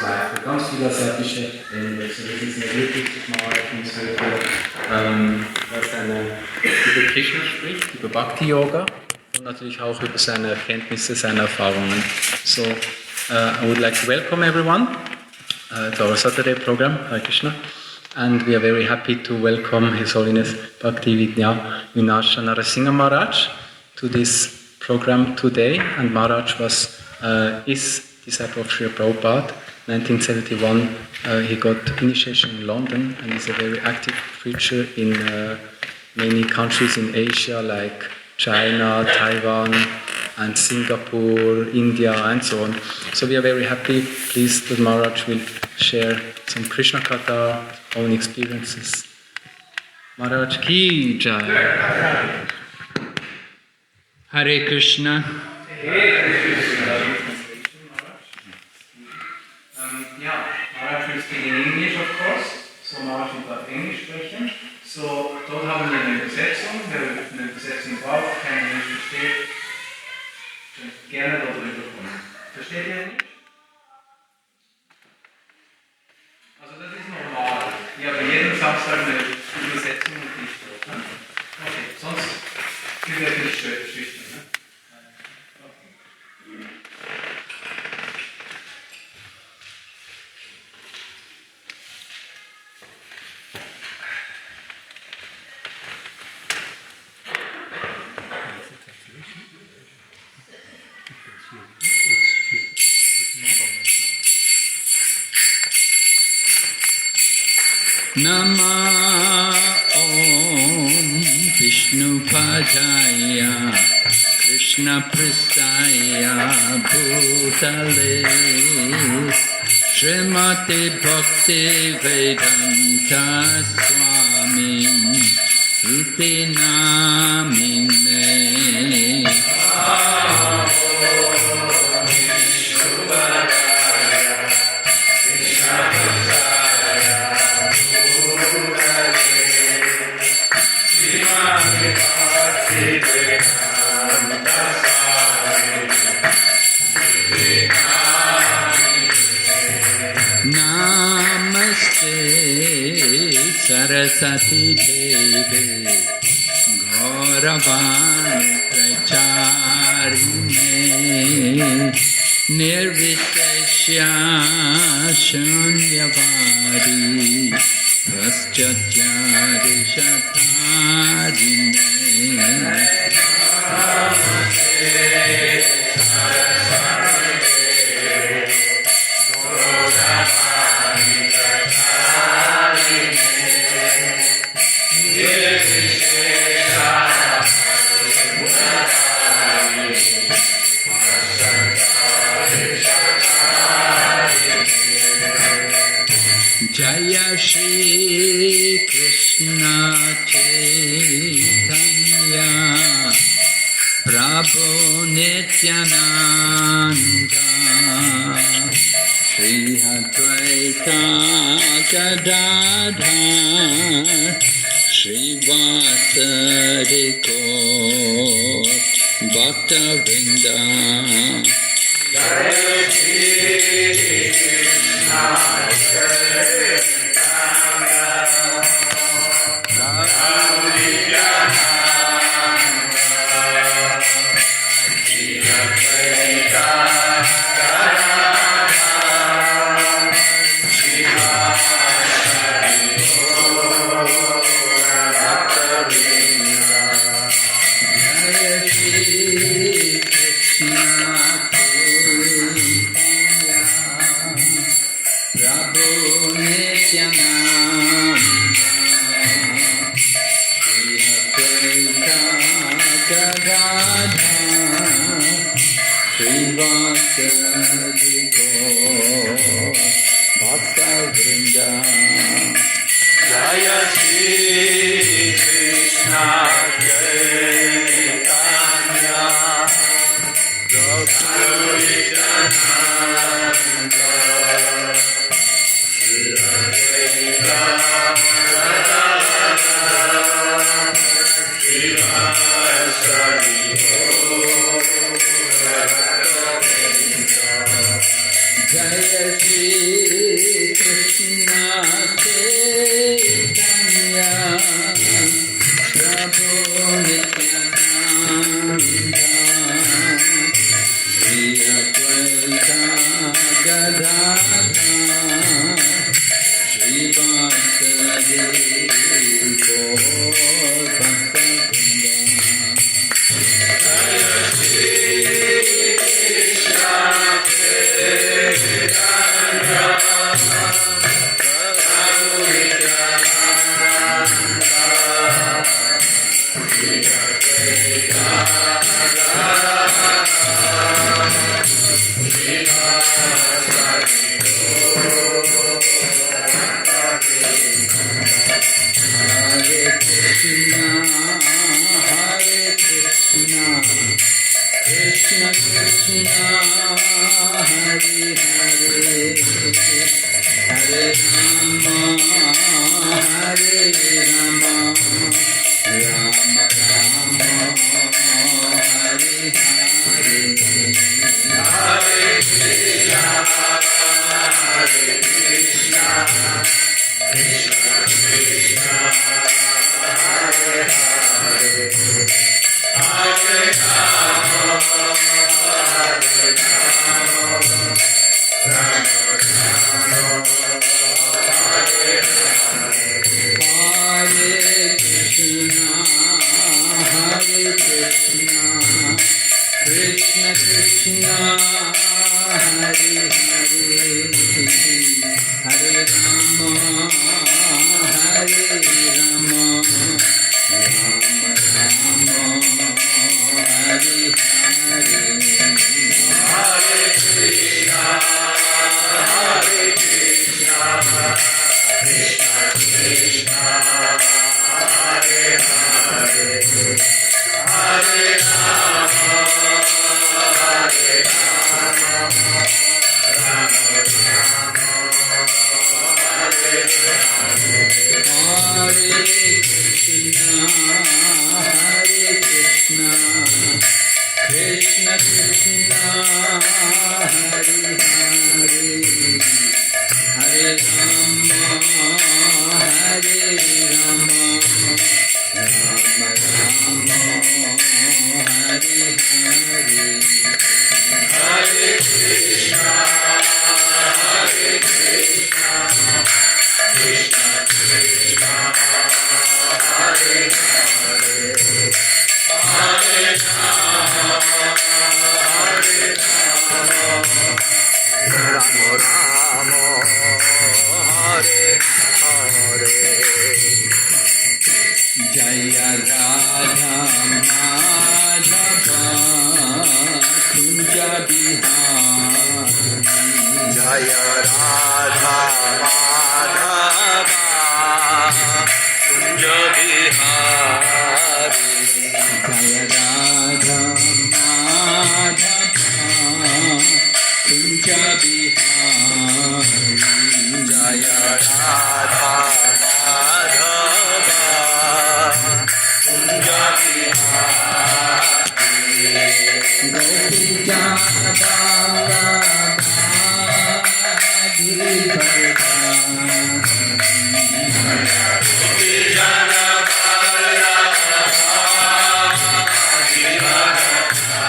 weiter. Ganz viele asiatische Länder. Also das ist mir wirklich mal uns was über Krishna spricht, über Bhakti-Yoga und natürlich auch über seine Erkenntnisse, seine Erfahrungen. So, I would like to welcome everyone to our Saturday program, Hare Krishna. And we are very happy to welcome His Holiness Bhakti-Vidya Vinasha Narasimha Maharaj to this program today. And Maharaj is disciple of Srila Prabhupada. 1971 he got initiation in London and is a very active preacher in many countries in Asia like China, Taiwan, and Singapore, India, and so on. So we are very happy, pleased that Maharaj will share some Krishna Katha, own experiences. Maharaj Ki Jai. Hare Krishna. Maharaj will speak in English, of course, so Maharaj will auf Englisch sprechen. So, dort haben wir eine Übersetzung, wer eine Übersetzung braucht, kein Englisch versteht, gerne darüber kommen. Versteht ihr nicht? Also das ist normal. Wir haben jeden Samstag eine Übersetzung und nicht dort. Ne? Okay, sonst sind wir nicht schüchtern. Ne? Nama Om Vishnu Padaya Krishna Pristaya Bhutale Srimati Bhakti Vedanta Swami Iti Namine Namaste Saraswati Devi Gauravani Pracharine Nirvishesha Shunyavadi Praschatya Shatarine Jaya Shri Krishna Chaitanya Prabhu Nityananda Shri Advaita Gadadhar Shri Vasari Gaur Bhakta Vrinda Jaya Shri Krishna Jaya Shri Krishna Chaitanya Prabhu Nityananda Shri Advaita Shri Krishna Chaitanya Prabhu Nityananda Shri Advaita Gadadhara Shri Vasudeva Gaur Krishna Krishna Hare Hare Hare Rama Hare Rama Rama Rama Hare Hare Hare Krishna Hare Krishna Krishna Krishna Hare Hare Hare Rama Hare Rama Rama Rama Hare Hare Hare Krishna Krishna Krishna Hare Hare Hare Rama Hare Rama Rama Rama Hare Hare Hare Krishna Krishna Krishna Hare Hare Hare Rama Hare Rama Rama Rama Hare Hare Hare Krishna Krishna Krishna Hare Hare Hare Rama Hare Rama Rama Rama Hare Hare Hare Krishna Krishna Krishna Hare Hare Hare Rama Hare Rama Rama Rama Hare Hare Jaya Radha Madhava Kunja Bihari Jaya Radha Madhava Kunja Bihari Jaya Radha Madhava Kunja Bihari Jaya Radha Madhava Kunja Bihari Gopi Jana Bala Bhagiri Bharata Gopi Jana Bala Bhagiri Bharata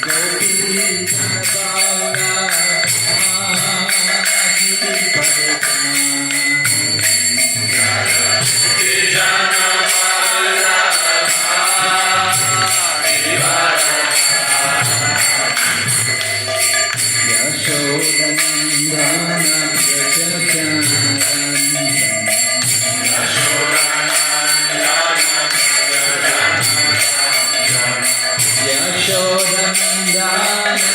Gopi Jana Bala Bhagiri Bharata Gopi Jana Bala Bhagiri Bharata Yashodanandana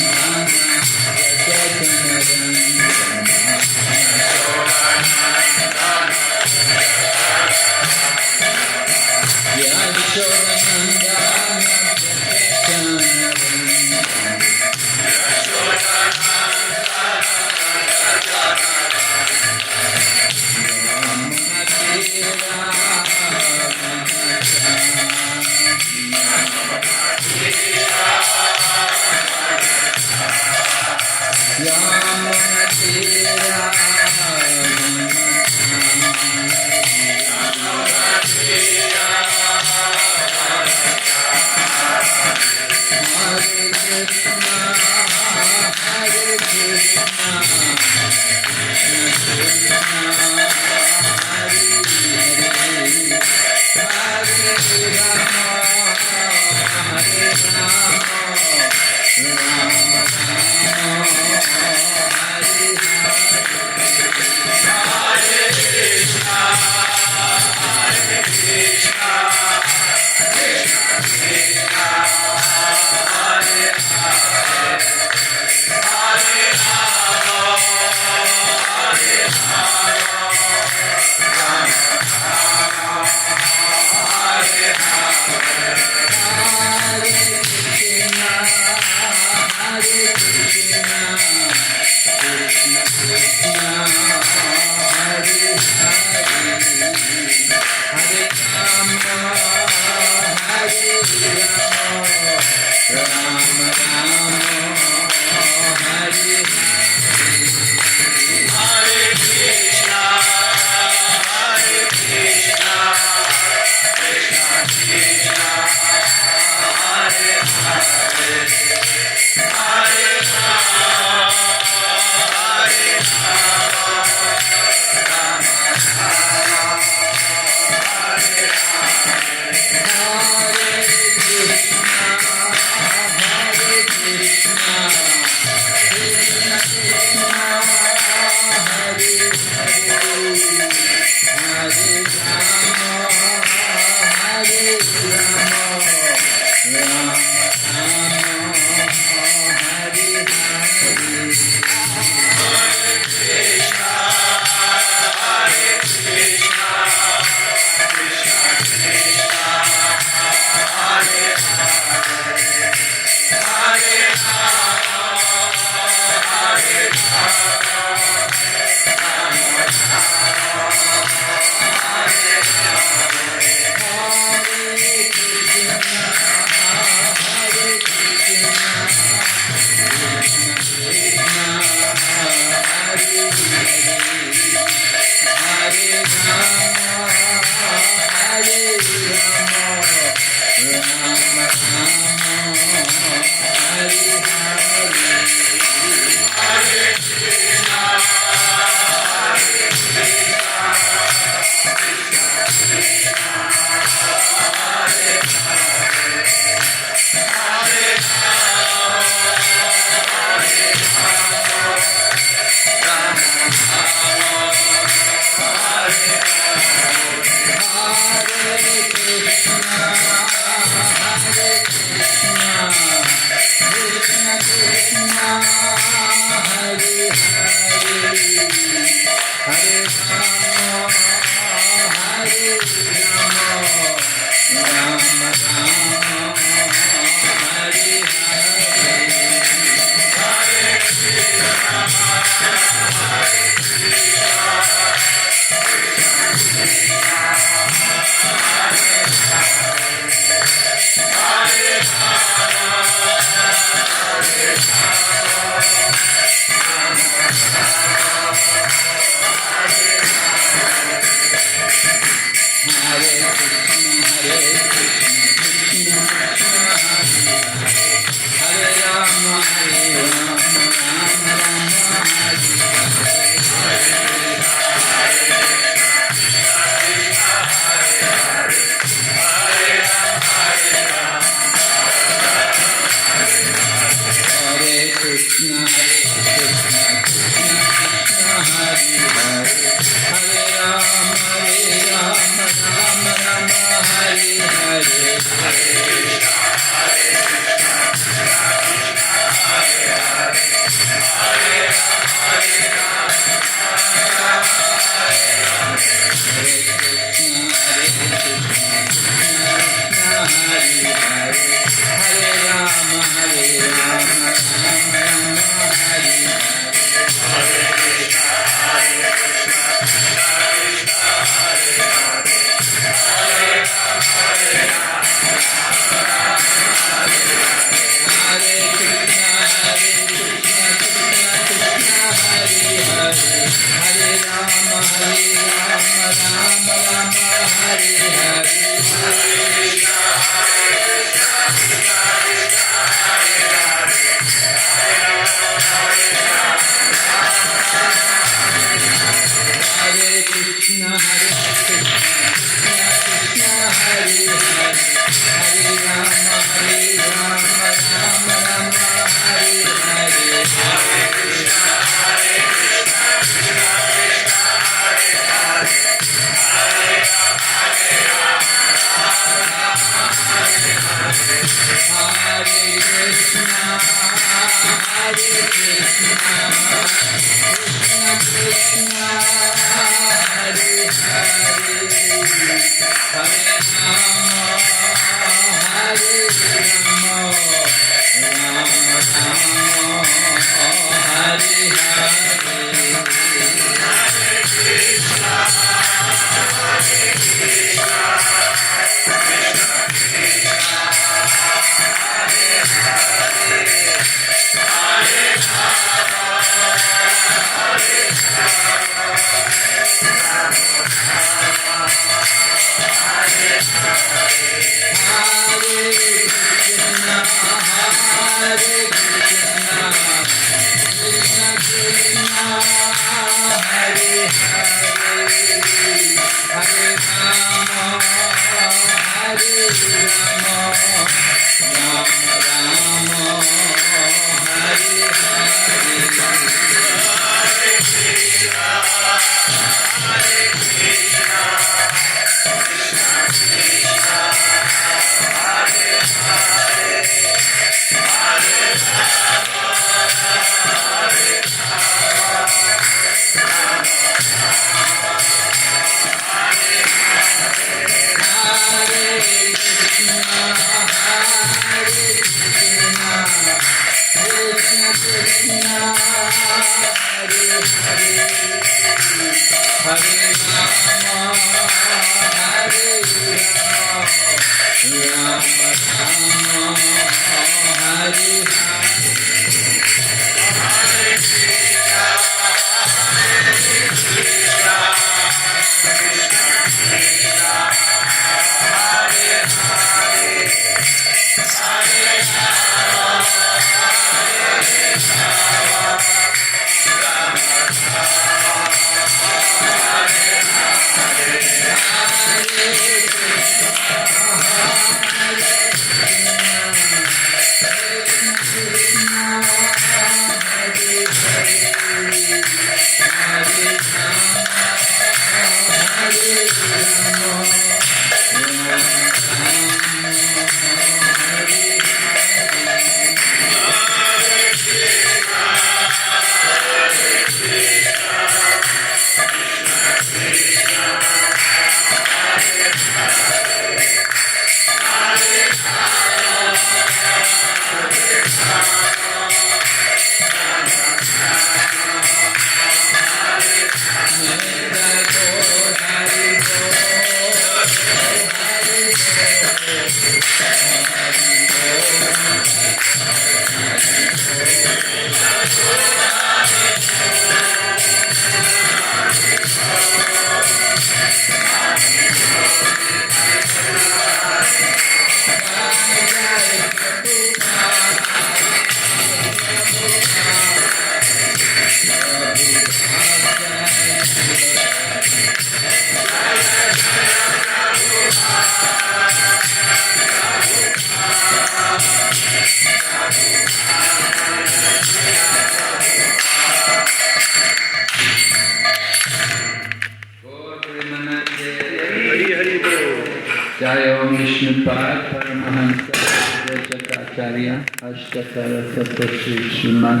Jayo Vishnupad Paramahansa Jagatacharya Ashtakara Tattva Sri Sriman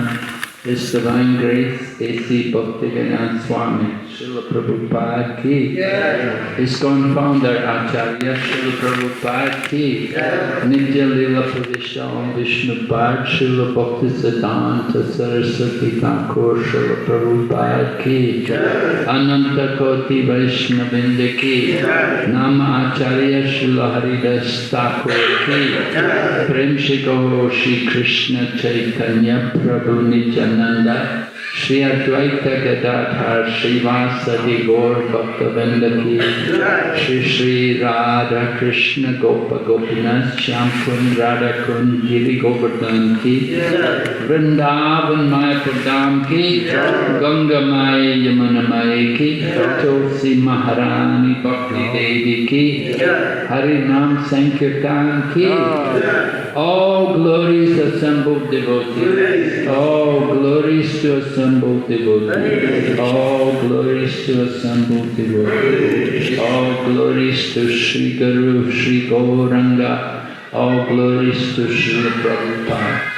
His Divine Grace A.C. Bhaktivedanta Swami Srila Prabhupada Ki ISKCON Founder Acharya Srila Prabhupada Ki Nitya Lila Pravisha Om Vishnupad Srila Bhaktisiddhanta Saraswati Thakur Srila Prabhupada Ki Ananta Koti Vaishnavinda Ki Nama Acharya Srila Haridas Thakur Ki Prem Shri Gaur Shri Krishna Chaitanya Prabhu Nityananda Shri Advaita Gadadhar Shri Vasadi Gaur Bhaktavinda Ki Shri Shri Radha Krishna Gopa Gopinath Shyamkund Radhakund Giri Govardhan Ki Vrindavan Mayapur Dham Ki Ganga Maya Yamuna Maya Ki Tulsi Maharani Bhakti Devi Ki Harinam Sankirtan Ki all glories assembled devotees. All glories to assembled devotees. All glories to assembled devotees. All glories to Sri Guru, Sri Gauranga. All glories to Sri Prabhupada.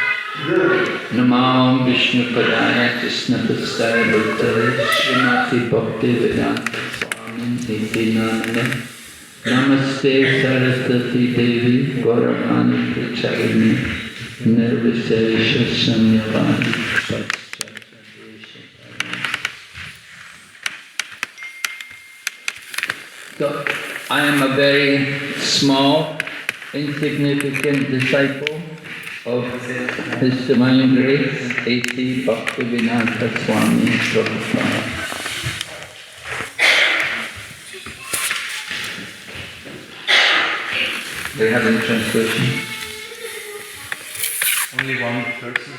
Namam Vishnu Padaya Krishna Pastaya Bhattare Srimati Bhakti Vedanta Swami Niti Namane Namaste Saraswati Devi Gauravani Pracharani Nirvishesha Samyavadi So, I am a very small, insignificant disciple of His Divine Grace, A.C. Bhaktivedanta Swami Prabhupada. They have any translation? Only one person.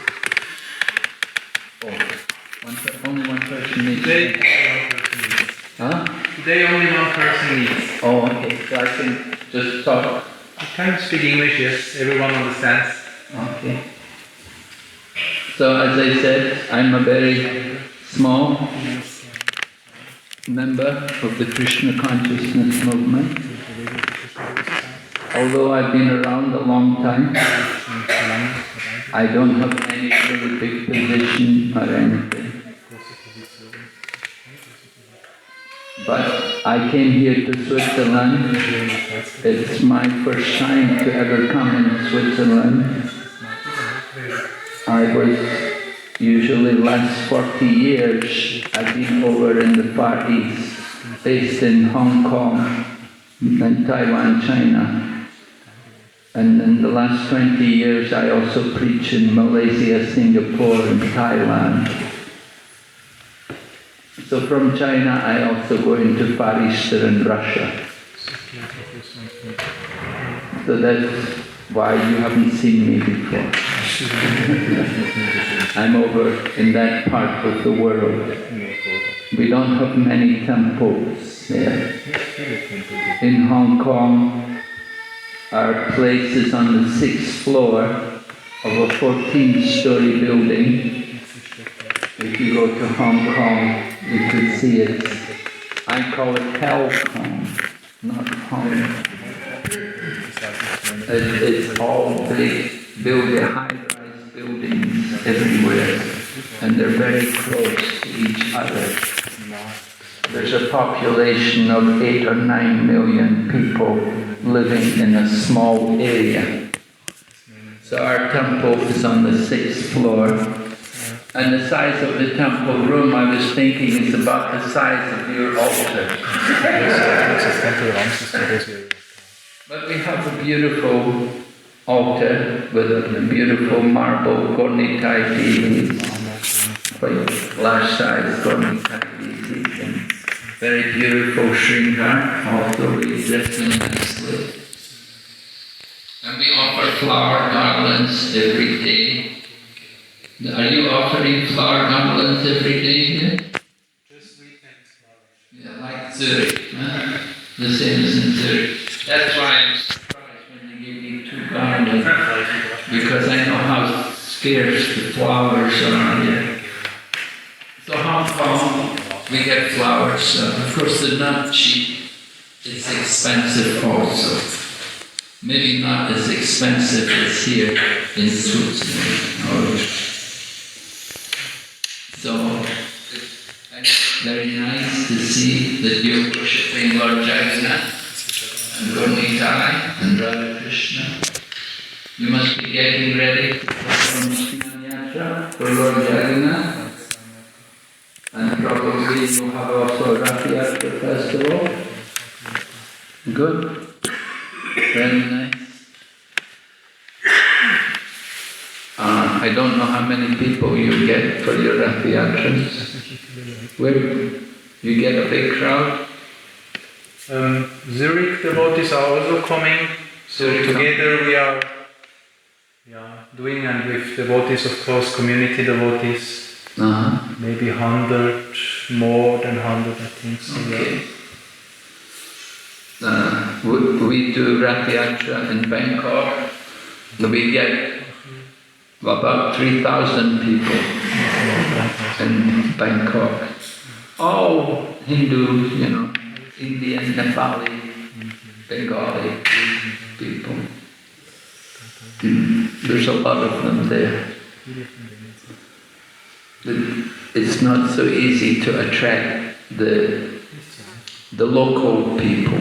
Oh, only one person needs. Today, one person needs. Huh? Today, only one person needs. Oh, okay. So I can just talk. You can speak English, yes. Everyone understands. Okay. So as I said, I'm a very small member of the Krishna consciousness movement. Although I've been around a long time, I don't have any really big position or anything. But I came here to Switzerland. It's my first time to ever come in Switzerland. I was usually last 40 years, I've been over in the Far East, based in Hong Kong and Taiwan, China. And in the last 20 years I also preach in Malaysia, Singapore and Thailand. So from China I also go into Far Eastern and Russia. So that's why you haven't seen me before. I'm over in that part of the world. We don't have many temples there. In Hong Kong, our place is on the 6th floor of a 14-story building. If you go to Hong Kong, you could see it. I call it Hell Kong, not Hong. It's all big high-rise buildings everywhere, and they're very close to each other. There's a population of 8 or 9 million people living in a small area. So our temple is on the 6th floor, and the size of the temple room, I was thinking, is about the size of your altar. But we have a beautiful altar with a beautiful marble Gornikai deities, quite large-sized Gornikai deities, and very beautiful Shringar, also we dress them nicely. And we offer flower garlands every day. Are you offering flower garlands every day here? Just weekends flowers. Yeah, like Zurich, huh? The same as in Zurich. That's why I'm surprised when they give me 2 garlands, because I know how scarce the flowers are here. So Hong Kong, we get flowers. Of course, they're not cheap. it's expensive also. Maybe not as expensive as here in Switzerland. So it's very nice to see that you're worshipping Lord Jagannath and Gaurnitai and Radha Krishna. You must be getting ready to perform Sriman Yatra for Lord Jagannath. And probably you have also a Rath Yatra festival. Good. Very nice. I don't know how many people you get for your Rath Yatras. Where you get a big crowd? Zurich devotees are also coming. So together we are doing, and with devotees, of course, community devotees. Maybe 100, more than 100, I think so. Okay. We do Rath Yatra in Bangkok. We get about 3,000 people in Bangkok. All Hindus, Indian, Nepali, Bengali people. There's a lot of them there. It's not so easy to attract the local people.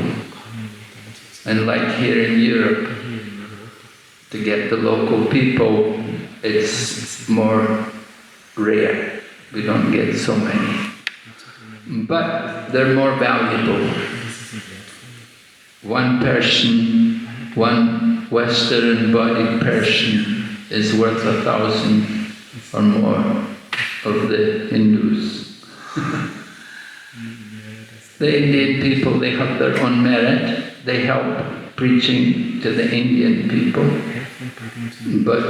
And like here in Europe, to get the local people, it's more rare. We don't get so many. But they're more valuable. One person, one Western-bodied person is worth 1,000 or more of the Hindus. The Indian people, they have their own merit. They help preaching to the Indian people. But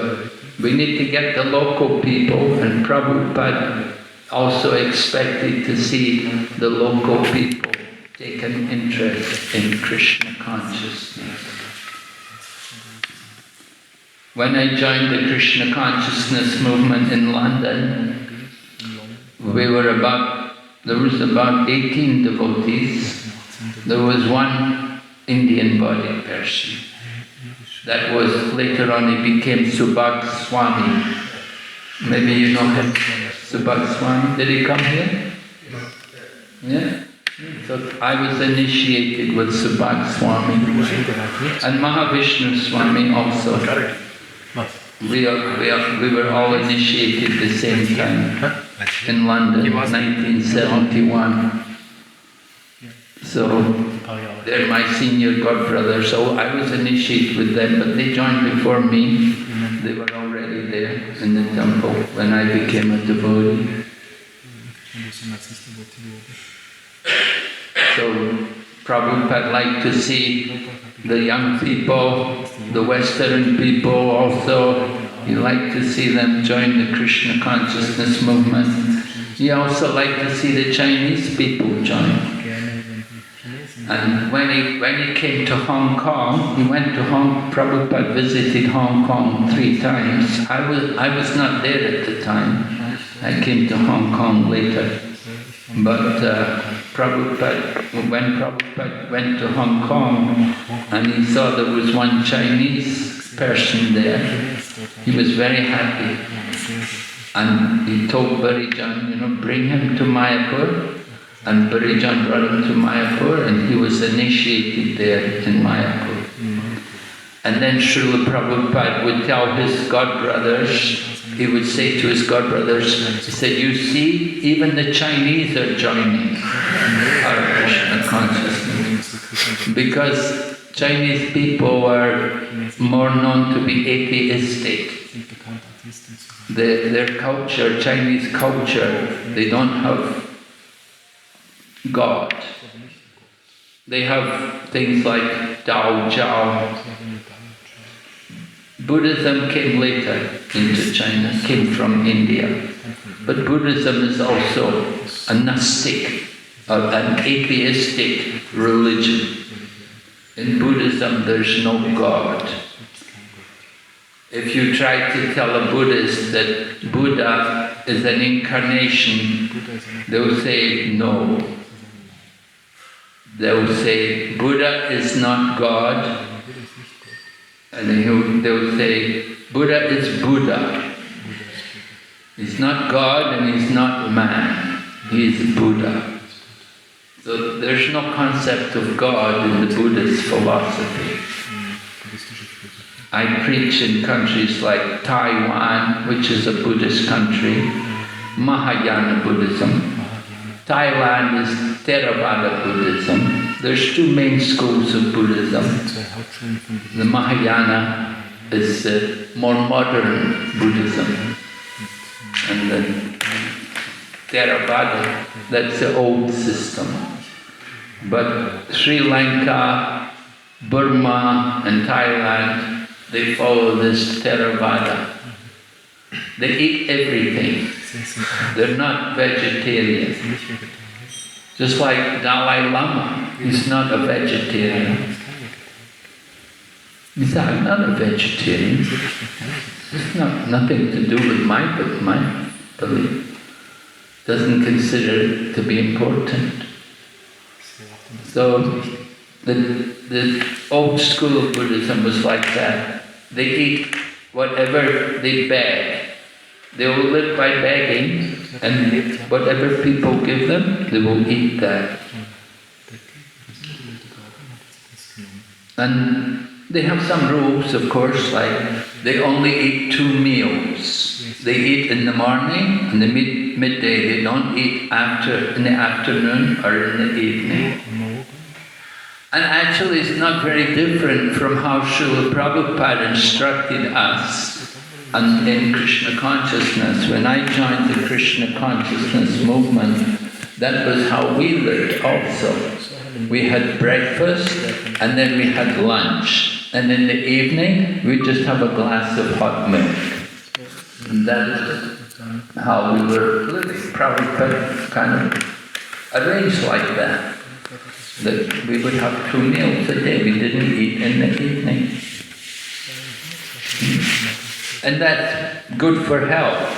we need to get the local people, and Prabhupada also expected to see the local people take an interest in Krishna consciousness. When I joined the Krishna consciousness movement in London, there was about 18 devotees. There was one Indian bodied person. That was, later on he became Subhag Swami. Maybe you know him, Subhag Swami. Did he come here? Yeah? So I was initiated with Subhag Swami. And Mahavishnu Swami also. We were all initiated at the same time in London, 1971. So they're my senior godbrothers. So I was initiated with them, but they joined before me. They were already there in the temple when I became a devotee. So Prabhupada liked to see the young people, the Western people also. He liked to see them join the Krishna consciousness movement. He also liked to see the Chinese people join. And when he came to Hong Kong, Prabhupada visited Hong Kong 3 times. I was not there at the time. I came to Hong Kong later. But when Prabhupada went to Hong Kong and he saw there was one Chinese person there, he was very happy. And he told Barijan, bring him to Mayapur. And Barijan brought him to Mayapur, and he was initiated there in Mayapur. And then Srila Prabhupada would tell his godbrothers, he would say to his godbrothers, he said, you see, even the Chinese are joining our Krishna consciousness. Because Chinese people are more known to be atheistic. Their culture, Chinese culture, they don't have God. They have things like Dao Jiao. Buddhism came later into China, came from India. But Buddhism is also a Gnostic, an atheistic religion. In Buddhism there's no God. If you try to tell a Buddhist that Buddha is an incarnation, they will say no. they'll say Buddha is not God, and they'll say Buddha is Buddha. He's not God and he's not man, he is Buddha. So there's no concept of God in the Buddhist philosophy. I preach in countries like Taiwan, which is a Buddhist country, Mahayana Buddhism. Thailand is Theravada Buddhism. There's two main schools of Buddhism. The Mahayana is more modern Buddhism. And the Theravada, that's the old system. But Sri Lanka, Burma and Thailand, they follow this Theravada. They eat everything. They're not vegetarian. Just like Dalai Lama, he's not a vegetarian. He said, I'm not a vegetarian. It's nothing to do with my belief. Doesn't consider it to be important. So the old school of Buddhism was like that. They eat whatever they beg. They will live by begging, and whatever people give them, they will eat that. And they have some rules, of course, like they only eat 2 meals. They eat in the morning and the midday. They don't eat in the afternoon or in the evening. And actually it's not very different from how Srila Prabhupada instructed us in Krishna consciousness. When I joined the Krishna consciousness movement, that was how we lived also. We had breakfast and then we had lunch. And in the evening, we just have a glass of hot milk. And that's how we were living. Prabhupada kind of arranged like that. That we would have 2 meals a day. We didn't eat in the evening. And that's good for health.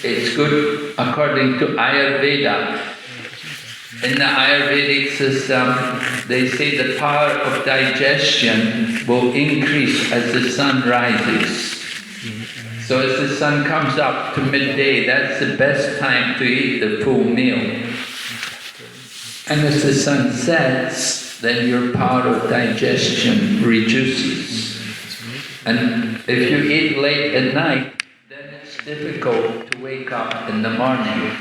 It's good according to Ayurveda. In the Ayurvedic system, they say the power of digestion will increase as the sun rises. So as the sun comes up to midday, that's the best time to eat the full meal. And as the sun sets, then your power of digestion reduces. And if you eat late at night, then it's difficult to wake up in the morning.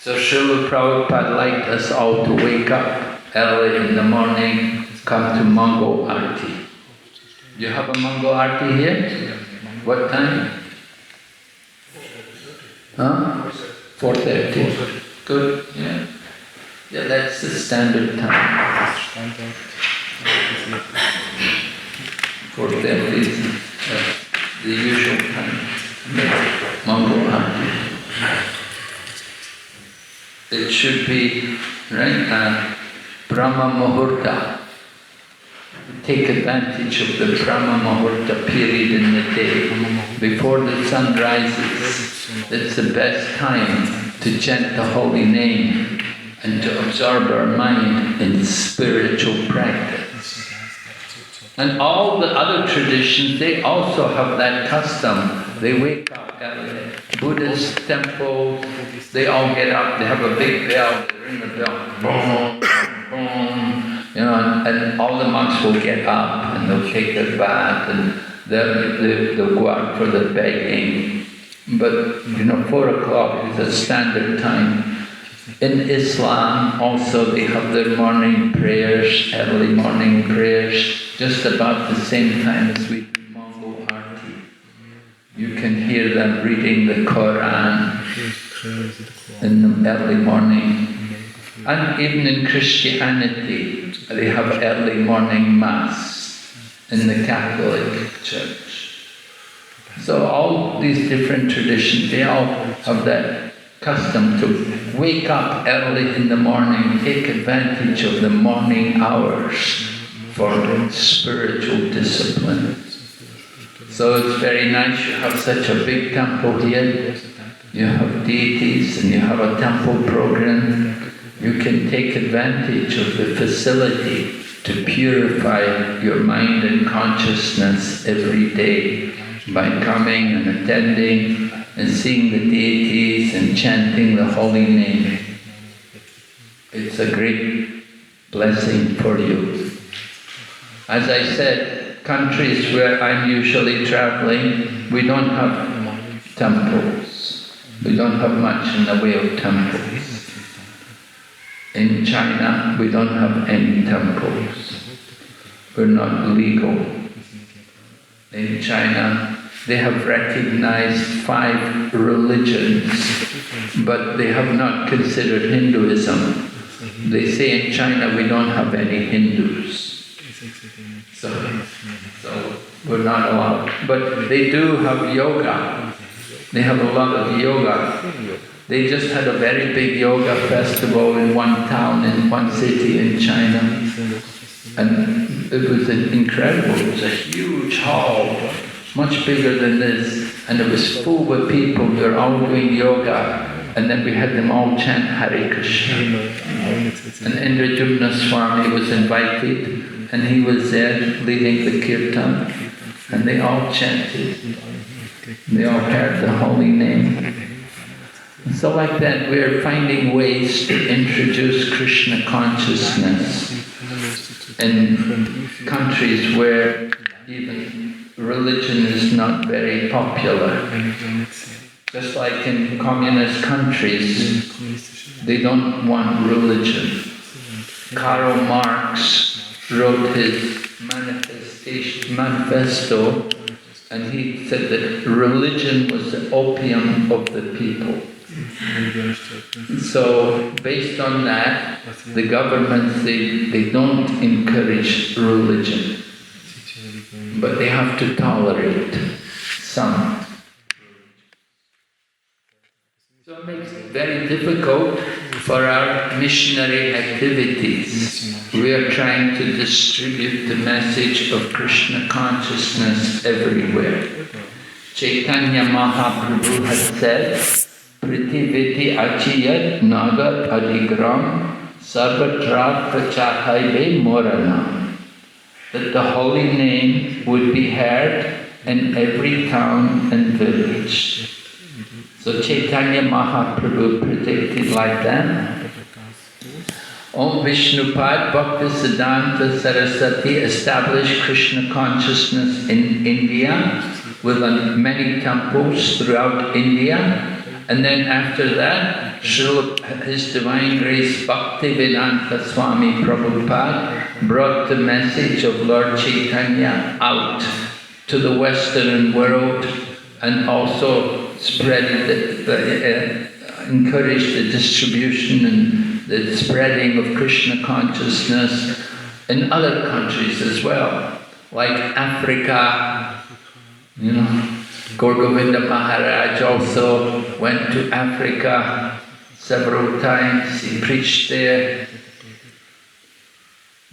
So Srila Prabhupada liked us all to wake up early in the morning, come to Mangol Arti. You have a Mangol Arti here? What time? Huh? 4:30. Good, yeah. Yeah, that's the standard time. 4:30 is the usual time. Mangol Arti. It should be, right, Brahma Muhurta. Take advantage of the Brahma Muhurta period in the day. Before the sun rises, it's the best time to chant the holy name and to absorb our mind in spiritual practice. And all the other traditions, they also have that custom. They wake up early. Buddhist temples, they all get up, they have a big bell, they ring the bell, boom, boom, you know, and all the monks will get up and they'll take their bath and they'll go out for the begging. But, 4 o'clock is a standard time. In Islam also they have their morning prayers, early morning prayers, just about the same time as we do Mangol Arti. You can hear them reading the Quran in the early morning. And even in Christianity, they have early morning Mass in the Catholic Church. So all these different traditions, they all have that custom to wake up early in the morning, take advantage of the morning hours for spiritual discipline. So it's very nice you have such a big temple here. You have deities and you have a temple program. you can take advantage of the facility to purify your mind and consciousness every day by coming and attending and seeing the deities and chanting the holy name. It's a great blessing for you. As I said, countries where I'm usually traveling, we don't have temples. We don't have much in the way of temples. In China, we don't have any temples. We're not legal. In China, they have recognized 5 religions, but they have not considered Hinduism. They say in China we don't have any Hindus. So we're not allowed. But they do have yoga. They have a lot of yoga. They just had a very big yoga festival in one town, in one city in China. And it was incredible. It was a huge hall, much bigger than this. And it was full with people who were all doing yoga. And then we had them all chant Hare Krishna. And Indradyumna Swami was invited, and he was there leading the kirtan. And they all chanted. They all heard the holy name. And so like that, we are finding ways to introduce Krishna consciousness in countries where even religion is not very popular. Just like in communist countries, they don't want religion. Karl Marx wrote his manifesto, and he said that religion was the opium of the people. So, based on that, the governments, they don't encourage religion, but they have to tolerate some. So it makes it very difficult for our missionary activities. We are trying to distribute the message of Krishna consciousness everywhere. Chaitanya Mahaprabhu had said, Prithiviti achiyat nagat adigram sarvatra prachahaive morana. That the holy name would be heard in every town and village. So Chaitanya Mahaprabhu predicted like that. Om Vishnupad Bhaktisiddhanta Saraswati established Krishna consciousness in India with many temples throughout India. And then after that, His Divine Grace Bhaktivedanta Swami Prabhupada brought the message of Lord Chaitanya out to the Western world and also encouraged the distribution and the spreading of Krishna consciousness in other countries as well, like Africa. You know, Gaur Govinda Maharaj also went to Africa several times. He preached there.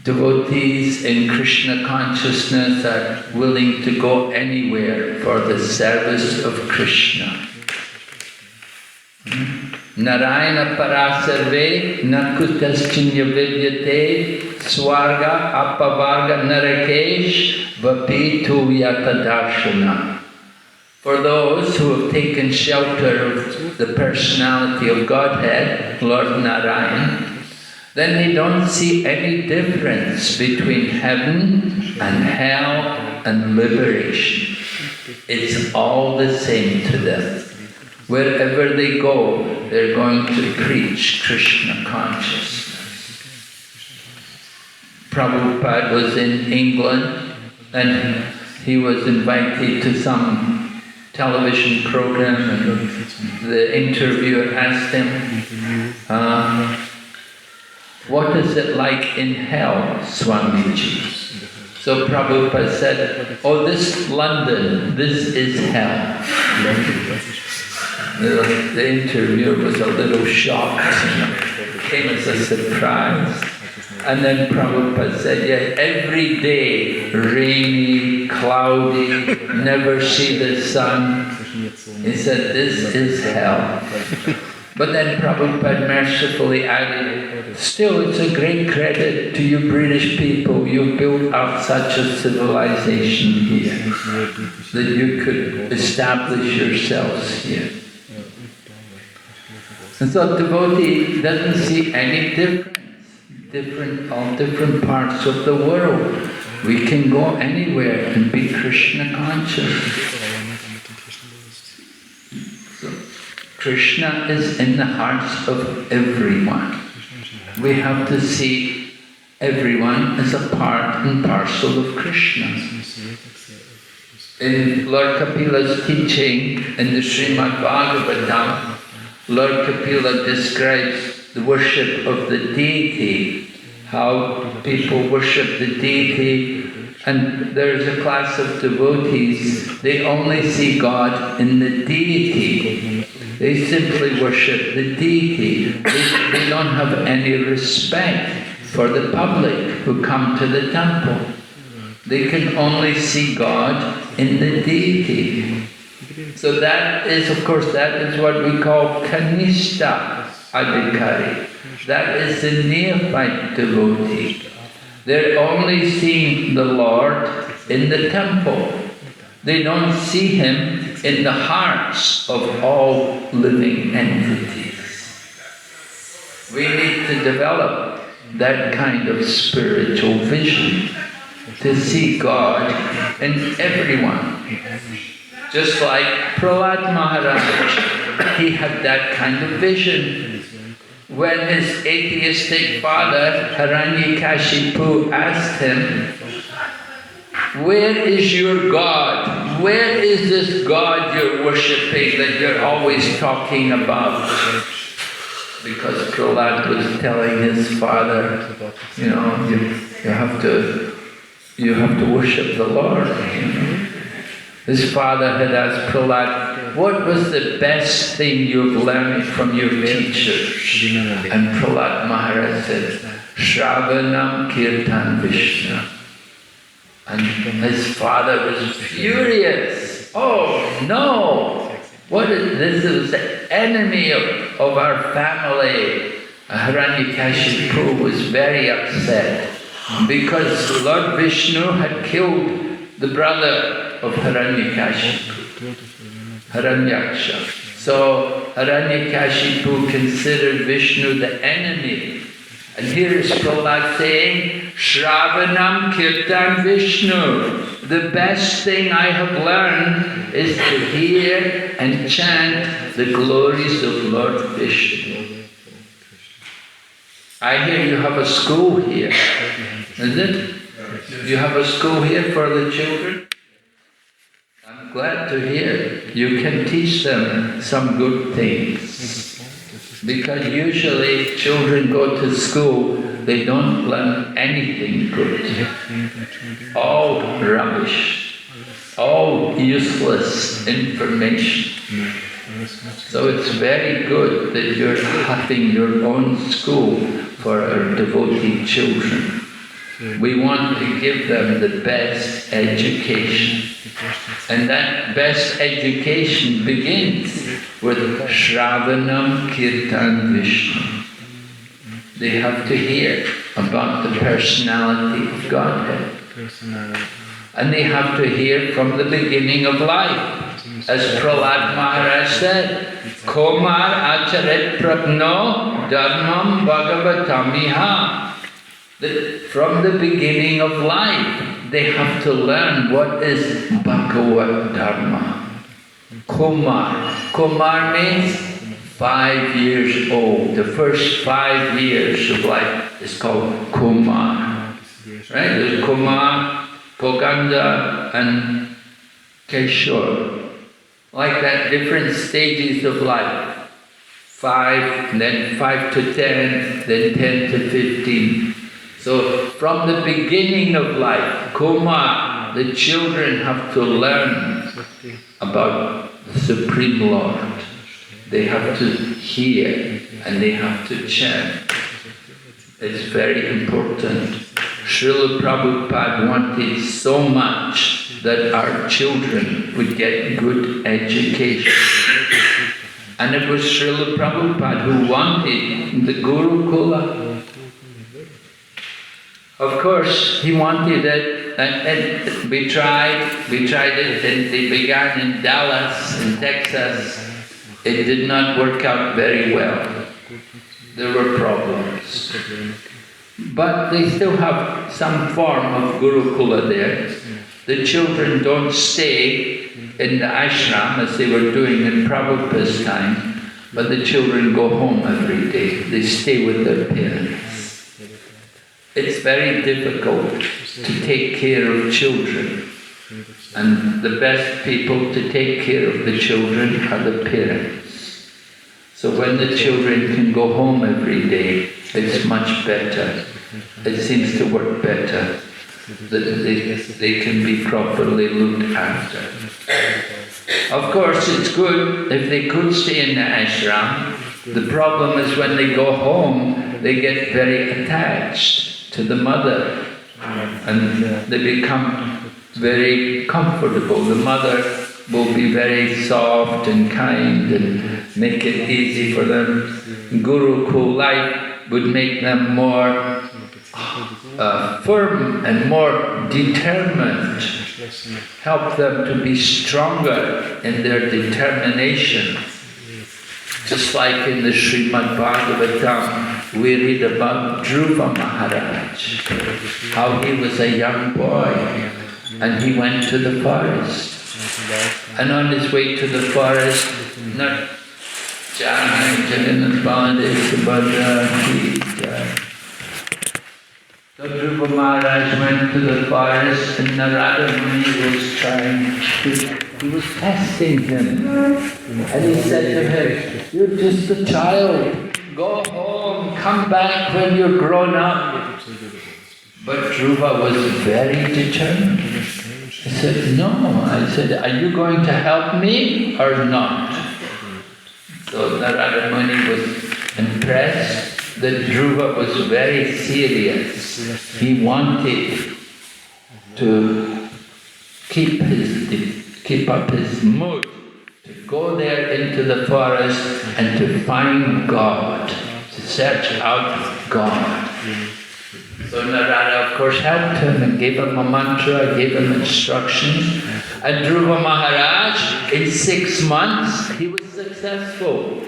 Devotees in Krishna consciousness are willing to go anywhere for the service of Krishna. Narayana parasarve nakutaschinya vidyate swarga apavarga narakesh vapitu yatadarshana. For those who have taken shelter of the personality of Godhead, Lord Narayan, then they don't see any difference between heaven and hell and liberation. It's all the same to them. Wherever they go, they're going to preach Krishna consciousness. Prabhupada was in England and he was invited to some television program, and the interviewer asked him, what is it like in hell, Swamiji? So Prabhupada said, oh, this London, this is hell. The interviewer was a little shocked, it came as a surprise. And then Prabhupada said, yeah, every day, rainy, cloudy, never see the sun. He said, this is hell. But then Prabhupada mercifully added, still it's a great credit to you British people, you built up such a civilization here, that you could establish yourselves here. And so devotee doesn't see any difference, all different parts of the world. We can go anywhere and be Krishna conscious. So, Krishna is in the hearts of everyone. We have to see everyone as a part and parcel of Krishna. In Lord Kapila's teaching in the Srimad Bhagavatam, Lord Kapila describes the worship of the deity, how people worship the deity, and there's a class of devotees, they only see God in the deity. They simply worship the deity. They don't have any respect for the public who come to the temple. They can only see God in the deity. So that is, of course, that is what we call Kanishta Adhikari. That is the neophyte devotee. They're only seeing the Lord in the temple. They don't see Him in the hearts of all living entities. We need to develop that kind of spiritual vision, to see God in everyone. Just like Prahlad Maharaj, he had that kind of vision. When his atheistic father, Hiranyakashipu, asked him, where is your God? Where is this God you're worshipping that you're always talking about? Because Prahlad was telling his father, you know, you have to worship the Lord. You know? His father had asked Prahlad, what was the best thing you've learned from your teachers? And Prahlad Maharaj said, Shravanam Kirtan Vishnu. And his father was furious. Oh no! This is the enemy of our family. Hiranyakashipu was very upset because Lord Vishnu had killed the brother of Hiranyakashipu, Hiranyaksha. So Hiranyakashipu considered Vishnu the enemy. And here is Prahlad saying, Shravanam Kirtan Vishnu. The best thing I have learned is to hear and chant the glories of Lord Vishnu. I hear you have a school here, is it? You have a school here for the children? I'm glad to hear. You can teach them some good things. Because usually children go to school, they don't learn anything good. All rubbish, all useless information. So it's very good that you're having your own school for our devotee children. We want to give them the best education. And that best education begins with Shravanam Kirtan Vishnu. They have to hear about the personality of Godhead. And they have to hear from the beginning of life. As Prahlad Maharaj said, Komar acharet pragno dharmam bhagavatamiha. That from the beginning of life, they have to learn what is Bhagavat Dharma. Kumar. Kumar means 5 years old. The first 5 years of life is called Kumar. Right? There's Kumar, Koganda, and Keshor. Like that, different stages of life. 5, then 5 to 10, then 10 to 15. So from the beginning of life, Kumar, the children have to learn about the Supreme Lord. They have to hear and they have to chant. It's very important. Srila Prabhupada wanted so much that our children would get good education. And it was Srila Prabhupada who wanted the Gurukula. Of course, he wanted it, and we tried it, and they began in Dallas, in Texas. It did not work out very well. There were problems. But they still have some form of Gurukula there. The children don't stay in the ashram as they were doing in Prabhupada's time, but the children go home every day. They stay with their parents. It's very difficult to take care of children, and the best people to take care of the children are the parents. So when the children can go home every day, it's much better. It seems to work better, that they can be properly looked after. Of course, it's good if they could stay in the ashram. The problem is when they go home, they get very attached to the mother, and they become very comfortable. The mother will be very soft and kind and make it easy for them. Gurukul life would make them more firm and more determined, help them to be stronger in their determination. Just like in the Srimad Bhagavatam, we read about Dhruva Maharaj, how he was a young boy and he went to the forest. And on his way to the forest, not Jai Jagannath Baladev Subhadra Ki Jai. So Dhruva Maharaj went to the forest and Narada Muni was he was testing him. And he said to him, "You're just a child, go home, come back when you're grown up." But Dhruva was very determined. He said, "No." I said, "Are you going to help me or not?" So Narada Muni was impressed that Dhruva was very serious. He wanted to keep up his mood, to go there into the forest and to find God, to search out God. So Narada, of course, helped him and gave him a mantra, gave him instructions. And Dhruva Maharaj, in 6 months, he was successful.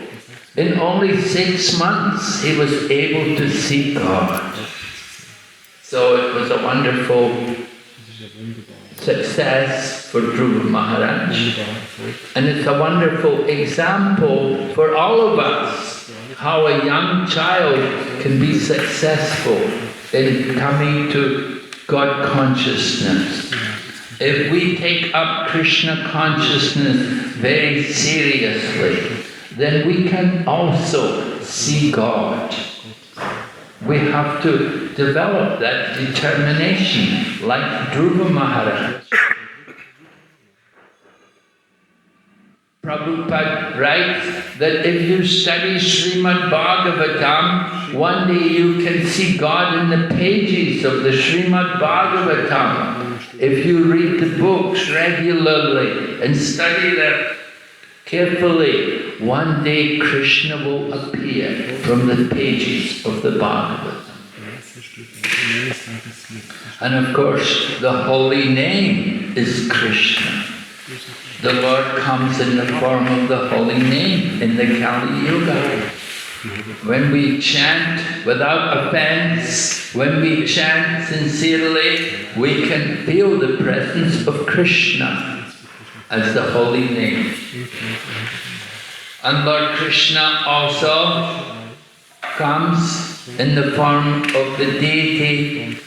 In only 6 months, he was able to see God. So it was a wonderful success for Dhruva Maharaj. And it's a wonderful example for all of us, how a young child can be successful in coming to God consciousness. If we take up Krishna consciousness very seriously, then we can also see God. We have to develop that determination, like Dhruva Maharaj. Prabhupada writes that if you study Srimad Bhagavatam, one day you can see God in the pages of the Srimad Bhagavatam. If you read the books regularly and study them carefully, one day Krishna will appear from the pages of the Bhagavatam. And of course, the holy name is Krishna. The Lord comes in the form of the holy name in the Kali Yuga. When we chant without offense, when we chant sincerely, we can feel the presence of Krishna as the holy name. And Lord Krishna also comes in the form of the deity.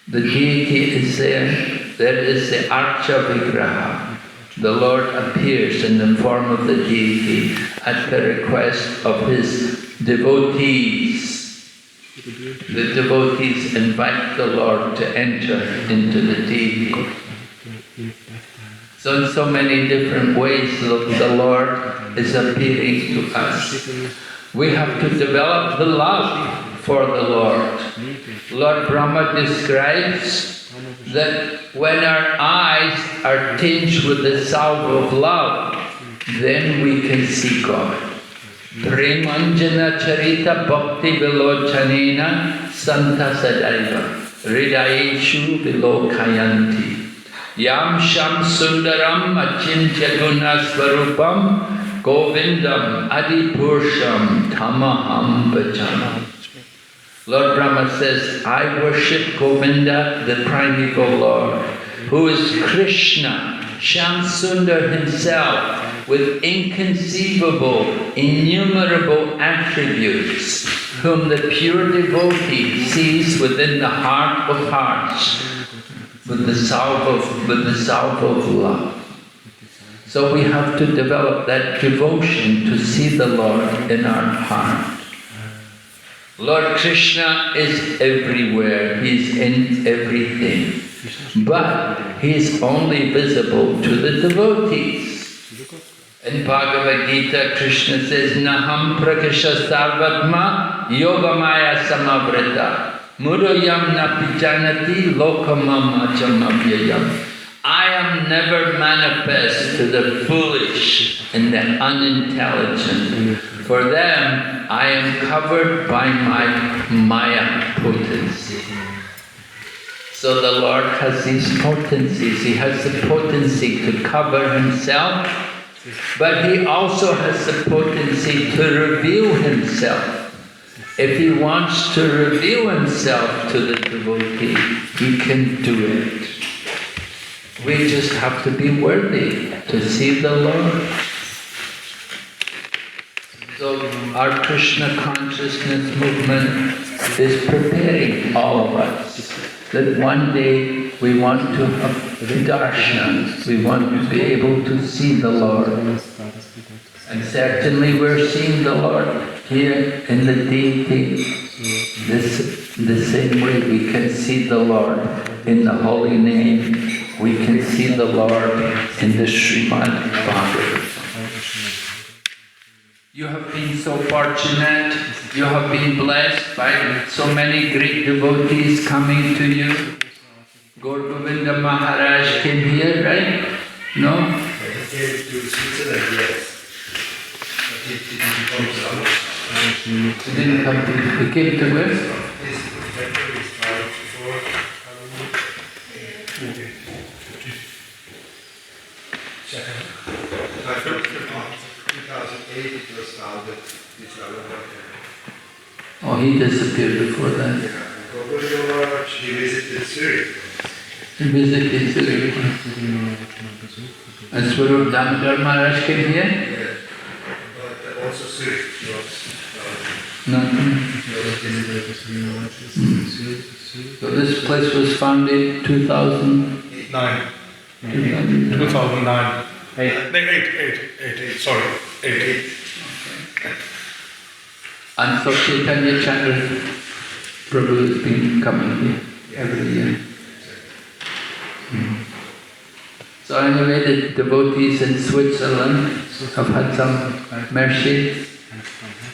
The deity is there. There is the Archa Vigraha. The Lord appears in the form of the deity at the request of his devotees. The devotees invite the Lord to enter into the deity. So in so many different ways the Lord is appearing to us. We have to develop the love for the Lord. Lord Brahma describes that when our eyes are tinged with the salve of love, then we can see God. Premanjana charita bhakti vilochanena santa sadaiva hridayeshu vilokayanti yam sham sundaram achintya guna svarupam govindam adipursham tamaham bhajami. Lord Brahma says, I worship Govinda, the primeval Lord, who is Krishna, Shyam Sundar himself, with inconceivable, innumerable attributes, whom the pure devotee sees within the heart of hearts, with the salve of love. So we have to develop that devotion to see the Lord in our heart. Lord Krishna is everywhere, He is in everything, but He is only visible to the devotees. In Bhagavad Gita, Krishna says, Naham prakasha sarvatma yogamaya samavrita mudayam napijanati lokamam achamabhyayam. I am never manifest to the foolish and the unintelligent. For them, I am covered by my Maya potency. So the Lord has these potencies. He has the potency to cover Himself, but He also has the potency to reveal Himself. If He wants to reveal Himself to the devotee, He can do it. We just have to be worthy to see the Lord. So our Krishna consciousness movement is preparing all of us that one day we want to have darshan, we want to be able to see the Lord. And certainly we're seeing the Lord here in the deity. The same way we can see the Lord in the holy name, we can see the Lord in the Srimad Bhagavatam. You have been so fortunate, you have been blessed by so many great devotees coming to you. Gaur Govinda Maharaj came here, right? No? He came to Switzerland, yes. But He didn't come to, he came to where? his temple is found before By 2008 it was founded, this Langenthal. Oh, he disappeared before that. Govinda Maharaj, he visited Zurich. He visited Zurich. And Swarup Damodar Maharaj came here? Yes. But also Zurich was No. So this place was founded 2009. 2009. Eight. Sorry, 8. And so Chaitanya Chandra Prabhu has been coming here every year. So anyway, the devotees in Switzerland have had some mercy.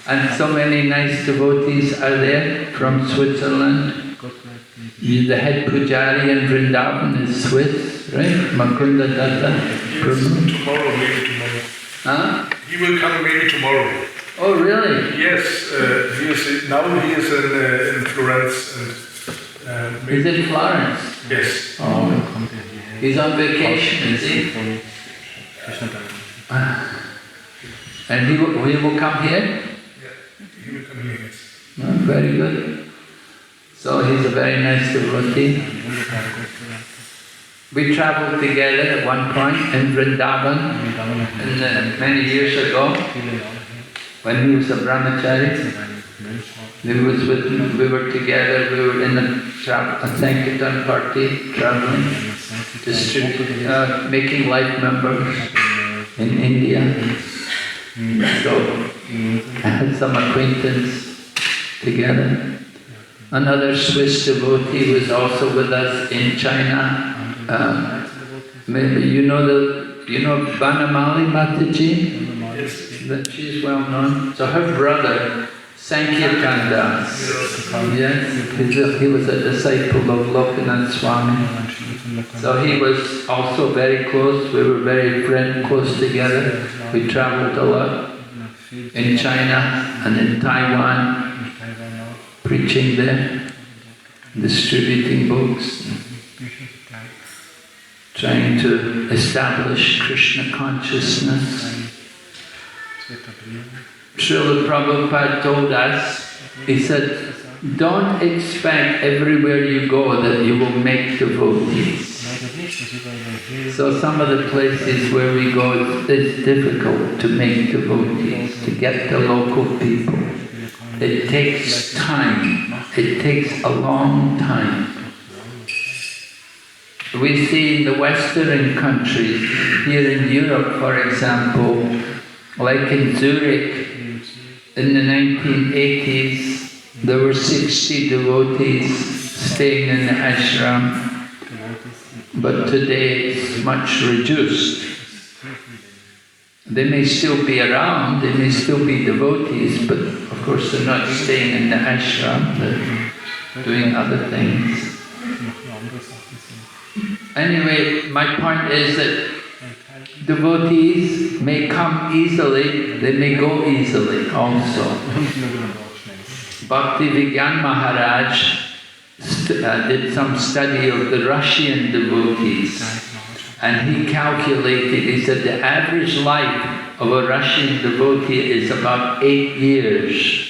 And so many nice devotees are there from Switzerland. The head pujari in Vrindavan is Swiss, right? Makunda Datta Prabhu. Tomorrow, maybe tomorrow. Huh? He will come maybe tomorrow. Oh, really? Yes, now he is in Florence. And He's in Florence? yes. Oh, he's on vacation, is he? And he will come here? Yeah, he will come here, yes. Oh, very good. So he's a very nice devotee. We traveled together at one point in Vrindavan many years ago when he was a brahmachari. We were together, we were in a Sankirtan party, traveling, making life members in India. So I had some acquaintance together. Another Swiss devotee was also with us in China. Maybe you know Banamali Mataji? Yes. That she's well known. So her brother Sankirtan Das. Yes, he was a disciple of Lokanath Swami. So he was also very close. We were very close together. We traveled a lot in China and in Taiwan, preaching there, distributing books, trying to establish Krishna consciousness. Srila Prabhupada told us, he said, don't expect everywhere you go that you will make devotees. So some of the places where we go, it's difficult to make devotees, to get the local people. It takes time. It takes a long time. We see in the Western countries, here in Europe for example, like in Zurich, in the 1980s, there were 60 devotees staying in the ashram, but today it's much reduced. They may still be around, they may still be devotees, but of course they're not staying in the ashram, they're doing other things. Anyway, my point is that devotees may come easily, they may go easily also. Bhakti Vigyan Maharaj did some study of the Russian devotees, and he calculated, he said the average life of a Russian devotee is about 8 years.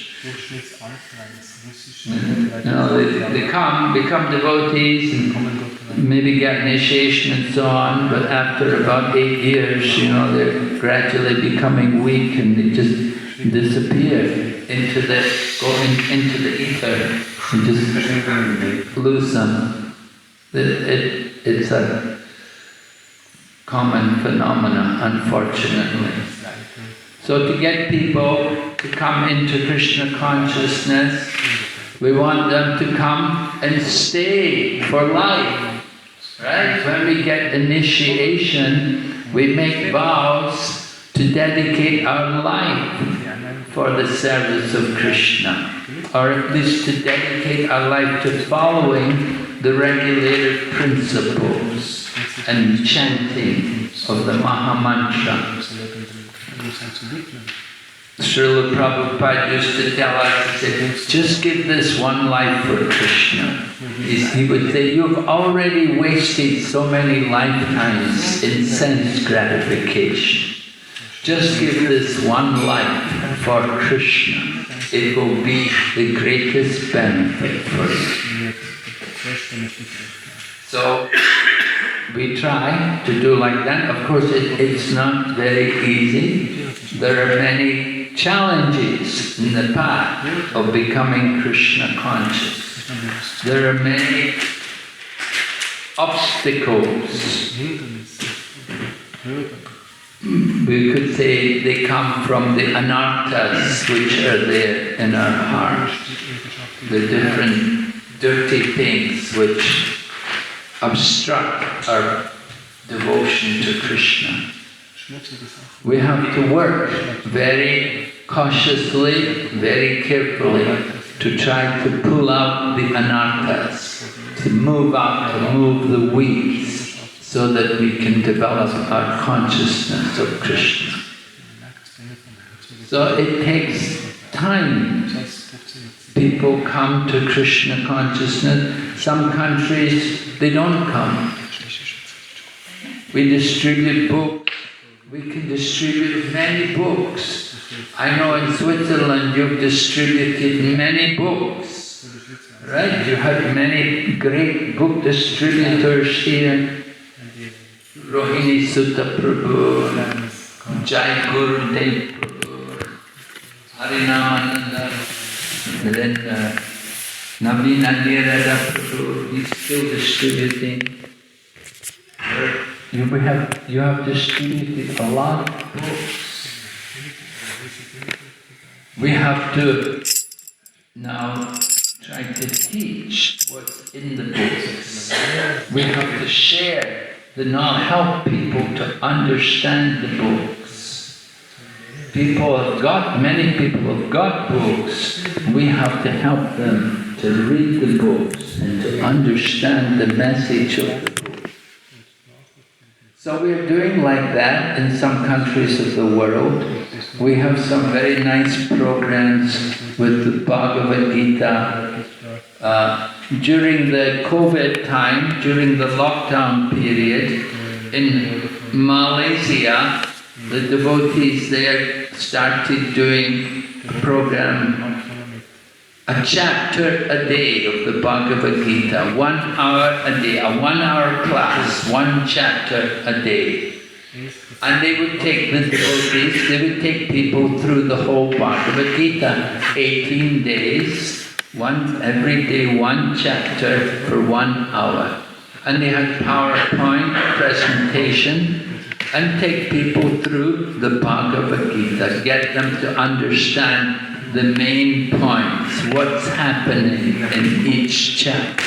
You know, they come, become devotees, and maybe get initiation and so on, but after about 8 years, you know, they're gradually becoming weak and they just disappear into the ether and just lose them. It's a common phenomena, unfortunately. So to get people to come into Krishna consciousness, we want them to come and stay for life. Right? When we get initiation, we make vows to dedicate our life for the service of Krishna, or at least to dedicate our life to following the regulated principles and chanting of the Mahamantra. Srila Prabhupada used to tell us, he said, just give this one life for Krishna. He would say, you've already wasted so many lifetimes in sense gratification. Just give this one life for Krishna. It will be the greatest benefit for you. So, we try to do like that. Of course, it's not very easy. There are many challenges in the path of becoming Krishna conscious. There are many obstacles. We could say they come from the anarthas which are there in our heart, the different dirty things which obstruct our devotion to Krishna. We have to work very cautiously, very carefully to try to pull out the anarthas, to move out, to move the weeds, so that we can develop our consciousness of Krishna. So it takes time. People come to Krishna consciousness. Some countries, they don't come. We distribute books. We can distribute many books. I know in Switzerland you've distributed many books. Right? You have many great book distributors here. Rohini Sutta Prabhu, Jai Guru Dev Prabhu, Harinamananda, and then Navina Nirada Prabhu, he's still distributing. You have distributed a lot of books. We have to now try to teach what's in the books. We have to share the knowledge, help people to understand the books. people have got, many people have got books. We have to help them to read the books and to understand the message of the book. So we're doing like that in some countries of the world. We have some very nice programs with the Bhagavad Gita. During the COVID time, during the lockdown period, in Malaysia, the devotees there started doing a program, a chapter a day of the Bhagavad Gita, 1 hour a day, a 1 hour class, one chapter a day. And they would take the devotees, they would take people through the whole Bhagavad Gita, 18 days, every day one chapter for 1 hour. And they had PowerPoint presentation and take people through the Bhagavad Gita, get them to understand the main points, what's happening in each chapter.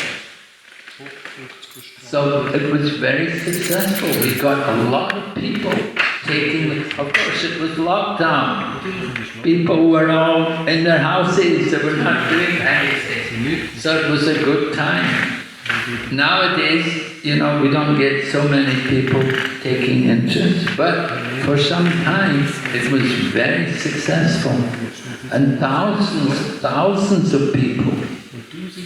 So it was very successful. We got a lot of people taking, of course it was lockdown. People were all in their houses, they were not doing anything. So it was a good time. Nowadays, we don't get so many people taking interest, but for some time it was very successful. And thousands of people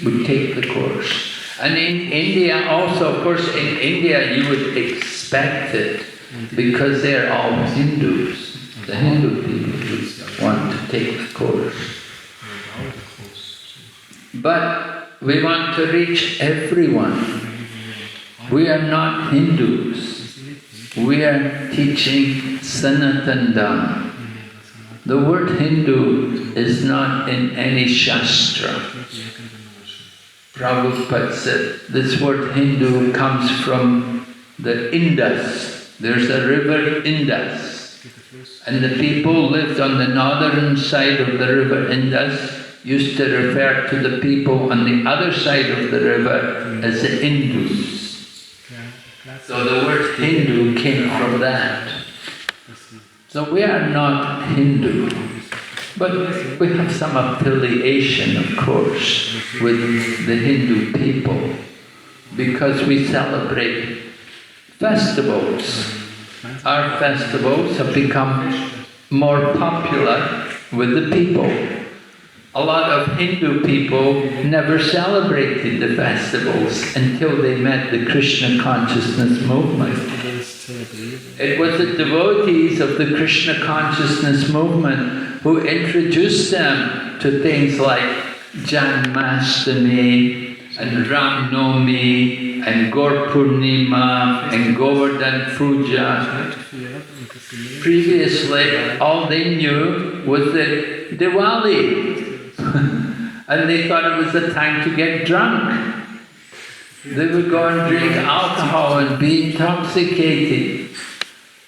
would take the course. And in India also, of course, in India you would expect it, because they're all Hindus. The Hindu people would want to take the course. But we want to reach everyone. We are not Hindus. We are teaching Sanatana Dharma. The word Hindu is not in any Shastra. Prabhupada said this word Hindu comes from the Indus. There's a river Indus. And the people who lived on the northern side of the river Indus used to refer to the people on the other side of the river as the Indus. So the word Hindu came from that. So we are not Hindu, but we have some affiliation, of course, with the Hindu people, because we celebrate festivals. Our festivals have become more popular with the people. A lot of Hindu people never celebrated the festivals until they met the Krishna consciousness movement. It was the devotees of the Krishna consciousness movement who introduced them to things like Janmashtami and Ram Navami and Gaur Purnima and Govardhan Puja. Previously, all they knew was the Diwali. And they thought it was the time to get drunk. They would go and drink alcohol and be intoxicated.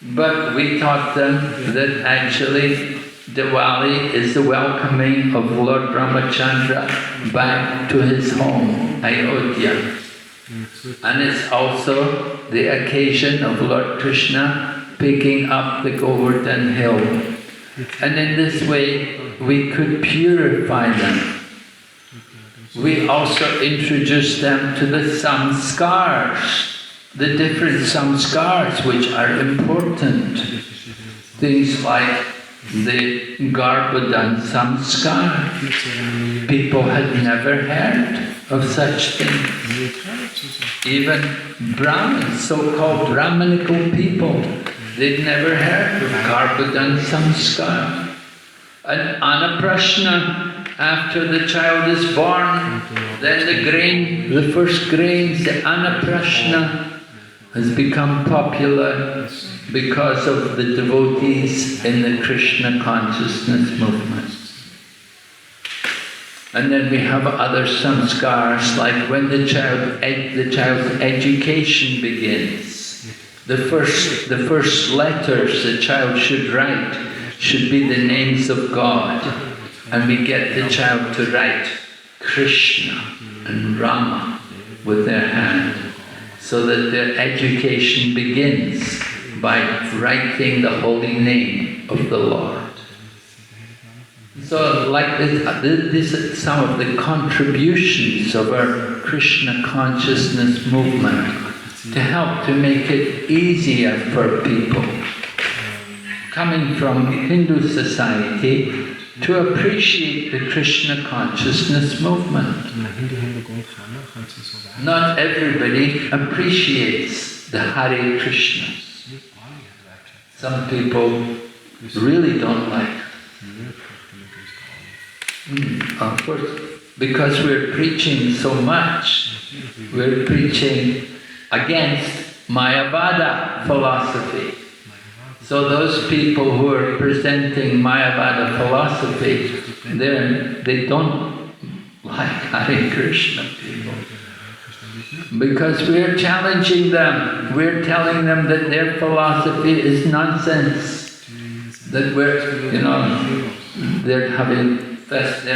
But we taught them that actually Diwali is the welcoming of Lord Brahmachandra back to his home, Ayodhya. And it's also the occasion of Lord Krishna picking up the Govardhan hill. And in this way, we could purify them. We also introduce them to the samskars, the different samskars which are important. Things like the Garbhodan samskar. People had never heard of such things. Even Brahmins, so-called Brahmanical people, they'd never heard of Garbhodan samskar. And Anaprashna, after the child is born, then the first grains, the Anaprashna, has become popular because of the devotees in the Krishna consciousness movement. And then we have other samskars, like when the child's education begins. The first letters the child should write should be the names of God. And we get the child to write Krishna and Rama with their hand, so that their education begins by writing the holy name of the Lord. So like this is some of the contributions of our Krishna consciousness movement to help to make it easier for people coming from Hindu society to appreciate the Krishna consciousness movement. Not everybody appreciates the Hare Krishna. Some people really don't like it. Of course, because we're preaching so much, we're preaching against Mayavada philosophy. So those people who are presenting Mayavada philosophy, they don't like Hare Krishna people. Because we're challenging them, we're telling them that their philosophy is nonsense. That they're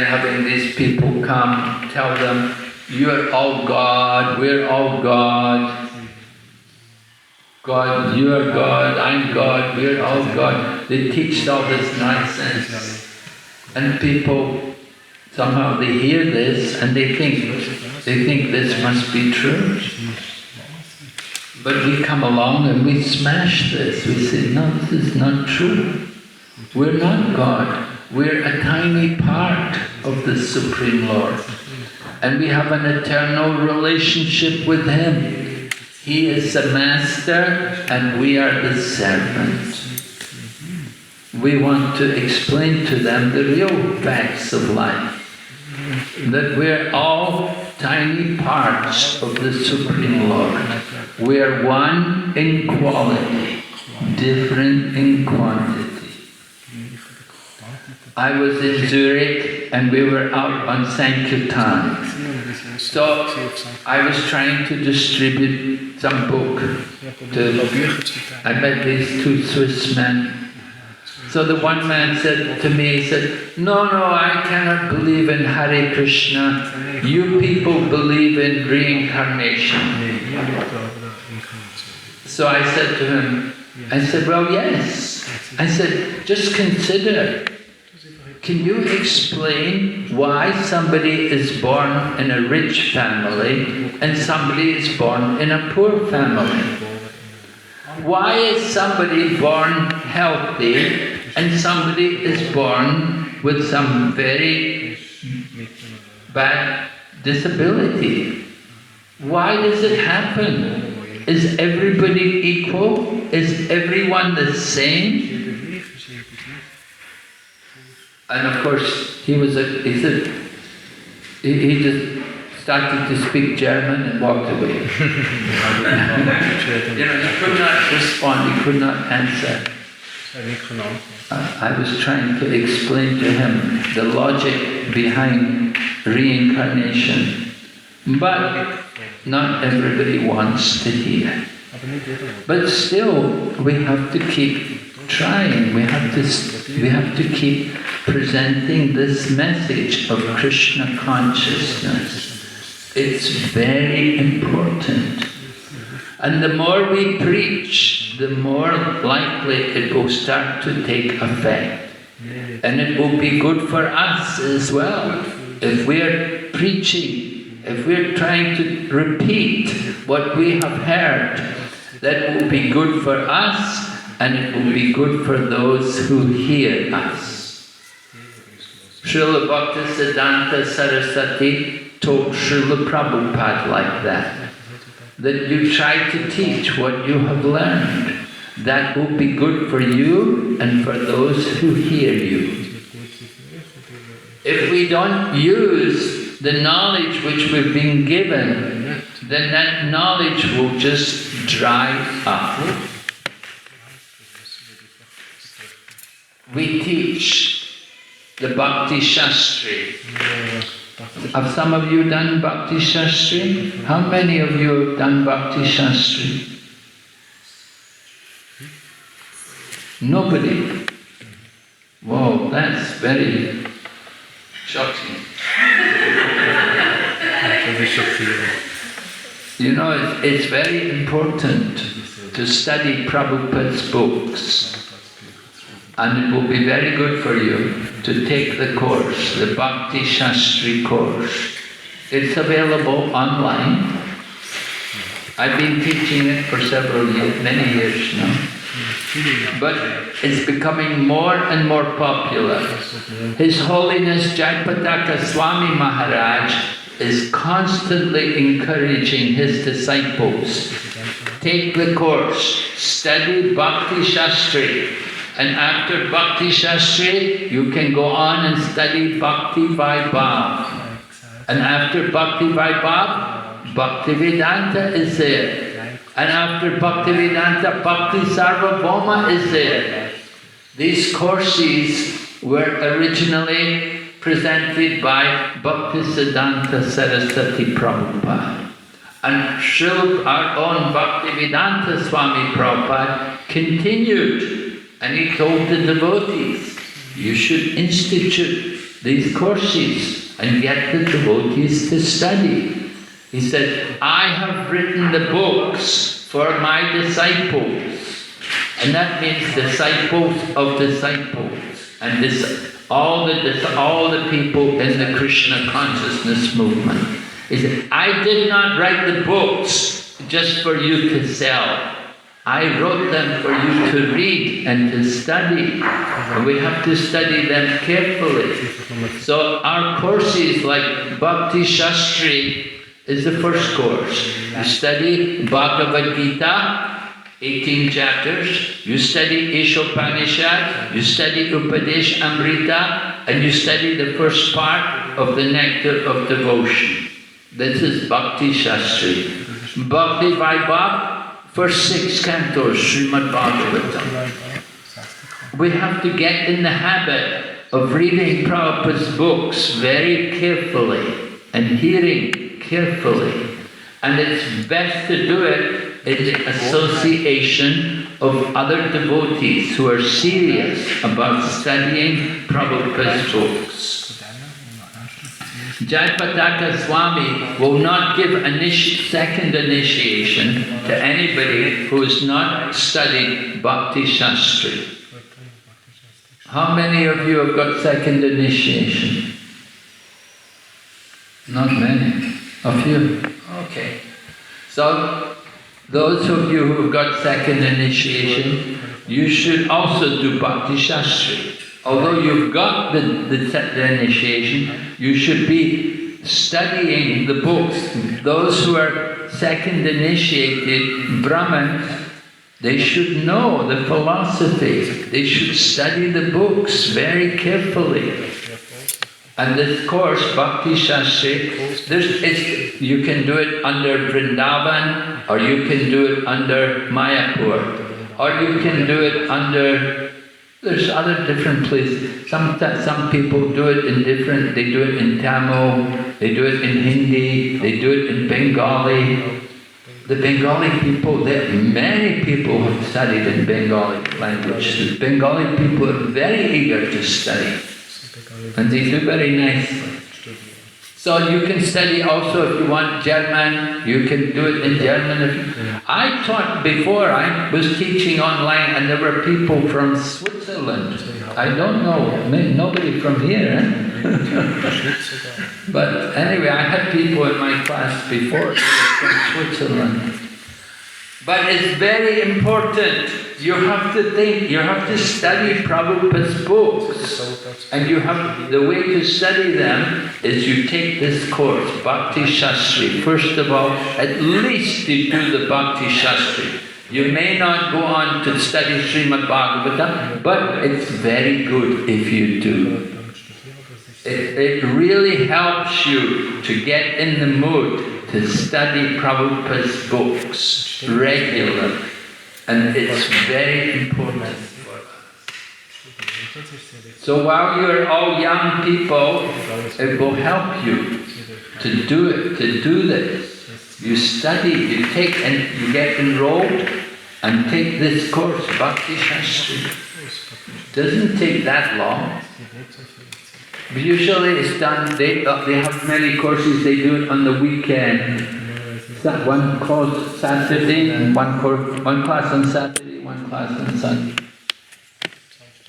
having these people come, tell them, you're all God, we're all God. God, you are God, I'm God, we're all God. They teach all this nonsense. And people, somehow they hear this and they think this must be true. But we come along and we smash this. We say, no, this is not true. We're not God. We're a tiny part of the Supreme Lord. And we have an eternal relationship with Him. He is the master and we are the servant. We want to explain to them the real facts of life. That we're all tiny parts of the Supreme Lord. We're one in quality, different in quantity. I was in Zurich and we were out on Sankirtan. So I was trying to distribute some book. I met these two Swiss men. So the one man said to me, he said, no, I cannot believe in Hare Krishna. You people believe in reincarnation. So I said to him, well, yes. I said, just consider. Can you explain why somebody is born in a rich family and somebody is born in a poor family? Why is somebody born healthy and somebody is born with some very bad disability? Why does it happen? Is everybody equal? Is everyone the same? And of course, he just started to speak German and walked away. He could not respond, he could not answer. I was trying to explain to him the logic behind reincarnation, but not everybody wants to hear. But still, we have to keep trying, we have to keep presenting this message of Krishna consciousness. It's very important. And the more we preach, the more likely it will start to take effect. And it will be good for us as well. If we're preaching, if we're trying to repeat what we have heard, that will be good for us and it will be good for those who hear us. Srila Bhaktisiddhanta Saraswati told Srila Prabhupada like that you try to teach what you have learned. That will be good for you and for those who hear you. If we don't use the knowledge which we've been given, then that knowledge will just dry up. We teach the Bhakti Shastri. Have some of you done Bhakti Shastri? How many of you have done Bhakti Shastri? Nobody. Whoa, that's very shocking. It's very important to study Prabhupada's books. And it will be very good for you to take the course, the Bhakti Shastri course. It's available online. I've been teaching it for several years, many years now. But it's becoming more and more popular. His Holiness Jayapataka Swami Maharaj is constantly encouraging his disciples. Take the course, study Bhakti Shastri, and after Bhakti Shastri, you can go on and study Bhakti Vaibhav. And after Bhakti Vaibhav, Bhakti Vedanta is there. And after Bhaktivedanta, Bhakti Sarvabhauma is there. These courses were originally presented by Bhaktisiddhanta Saraswati Prabhupada. And our own Bhaktivedanta Swami Prabhupada continued, and he told the devotees, you should institute these courses and get the devotees to study. He said, I have written the books for my disciples. And that means disciples of disciples. And all the people in the Krishna consciousness movement. He said, I did not write the books just for you to sell. I wrote them for you to read and to study. And we have to study them carefully. So our courses like Bhakti Shastri is the first course. You study Bhagavad Gita, 18 chapters. You study Ishopanishad, you study Upadesh Amrita, and you study the first part of the Nectar of Devotion. This is Bhakti Shastri. Bhakti Vaibhav, first 6 cantos, Srimad Bhagavatam. We have to get in the habit of reading Prabhupada's books very carefully and hearing carefully, and it's best to do it in the association of other devotees who are serious about studying Prabhupada's books. Jayapataka Swami will not give second initiation to anybody who has not studied Bhakti Shastri. How many of you have got second initiation? Not many. A few? Okay. So, those of you who have got second initiation, you should also do Bhakti Shastri. Although you've got the initiation, you should be studying the books. Those who are second initiated Brahmins, they should know the philosophy. They should study the books very carefully. And this course, Bhakti Shastri, you can do it under Vrindavan, or you can do it under Mayapur, or you can do it under, there's other different places. Some people do it in different, they do it in Tamil, they do it in Hindi, they do it in Bengali. The Bengali people, many people have studied in Bengali language. The Bengali people are very eager to study. And they do very nicely. So you can study also if you want German, you can do it in German. I taught before, I was teaching online and there were people from Switzerland. I don't know, nobody from here. But anyway, I had people in my class before from Switzerland. But it's very important. You have to think, you have to study Prabhupada's books. And the way to study them is you take this course, Bhakti Shastri. First of all, at least you do the Bhakti Shastri. You may not go on to study Srimad Bhagavatam, but it's very good if you do. It really helps you to get in the mood to study Prabhupada's books regularly. And it's very important for us. So while you're all young people, it will help you to do it, to do this. You study, you take and you get enrolled and take this course, Bhakti Shastri. It doesn't take that long. Usually it's done, they have many courses, they do it on the weekend. One course Saturday, and one class on Saturday, one class on Sunday.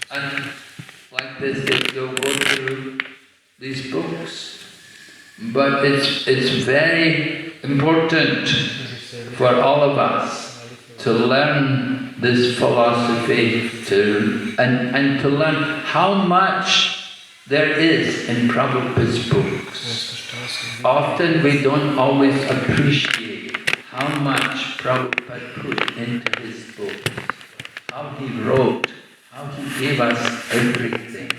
And like like this, they'll go through these books. But it's very important for all of us to learn this philosophy and to learn how much there is in Prabhupada's books. Often we don't always appreciate how much Prabhupada put into his books, how he wrote, how he gave us everything,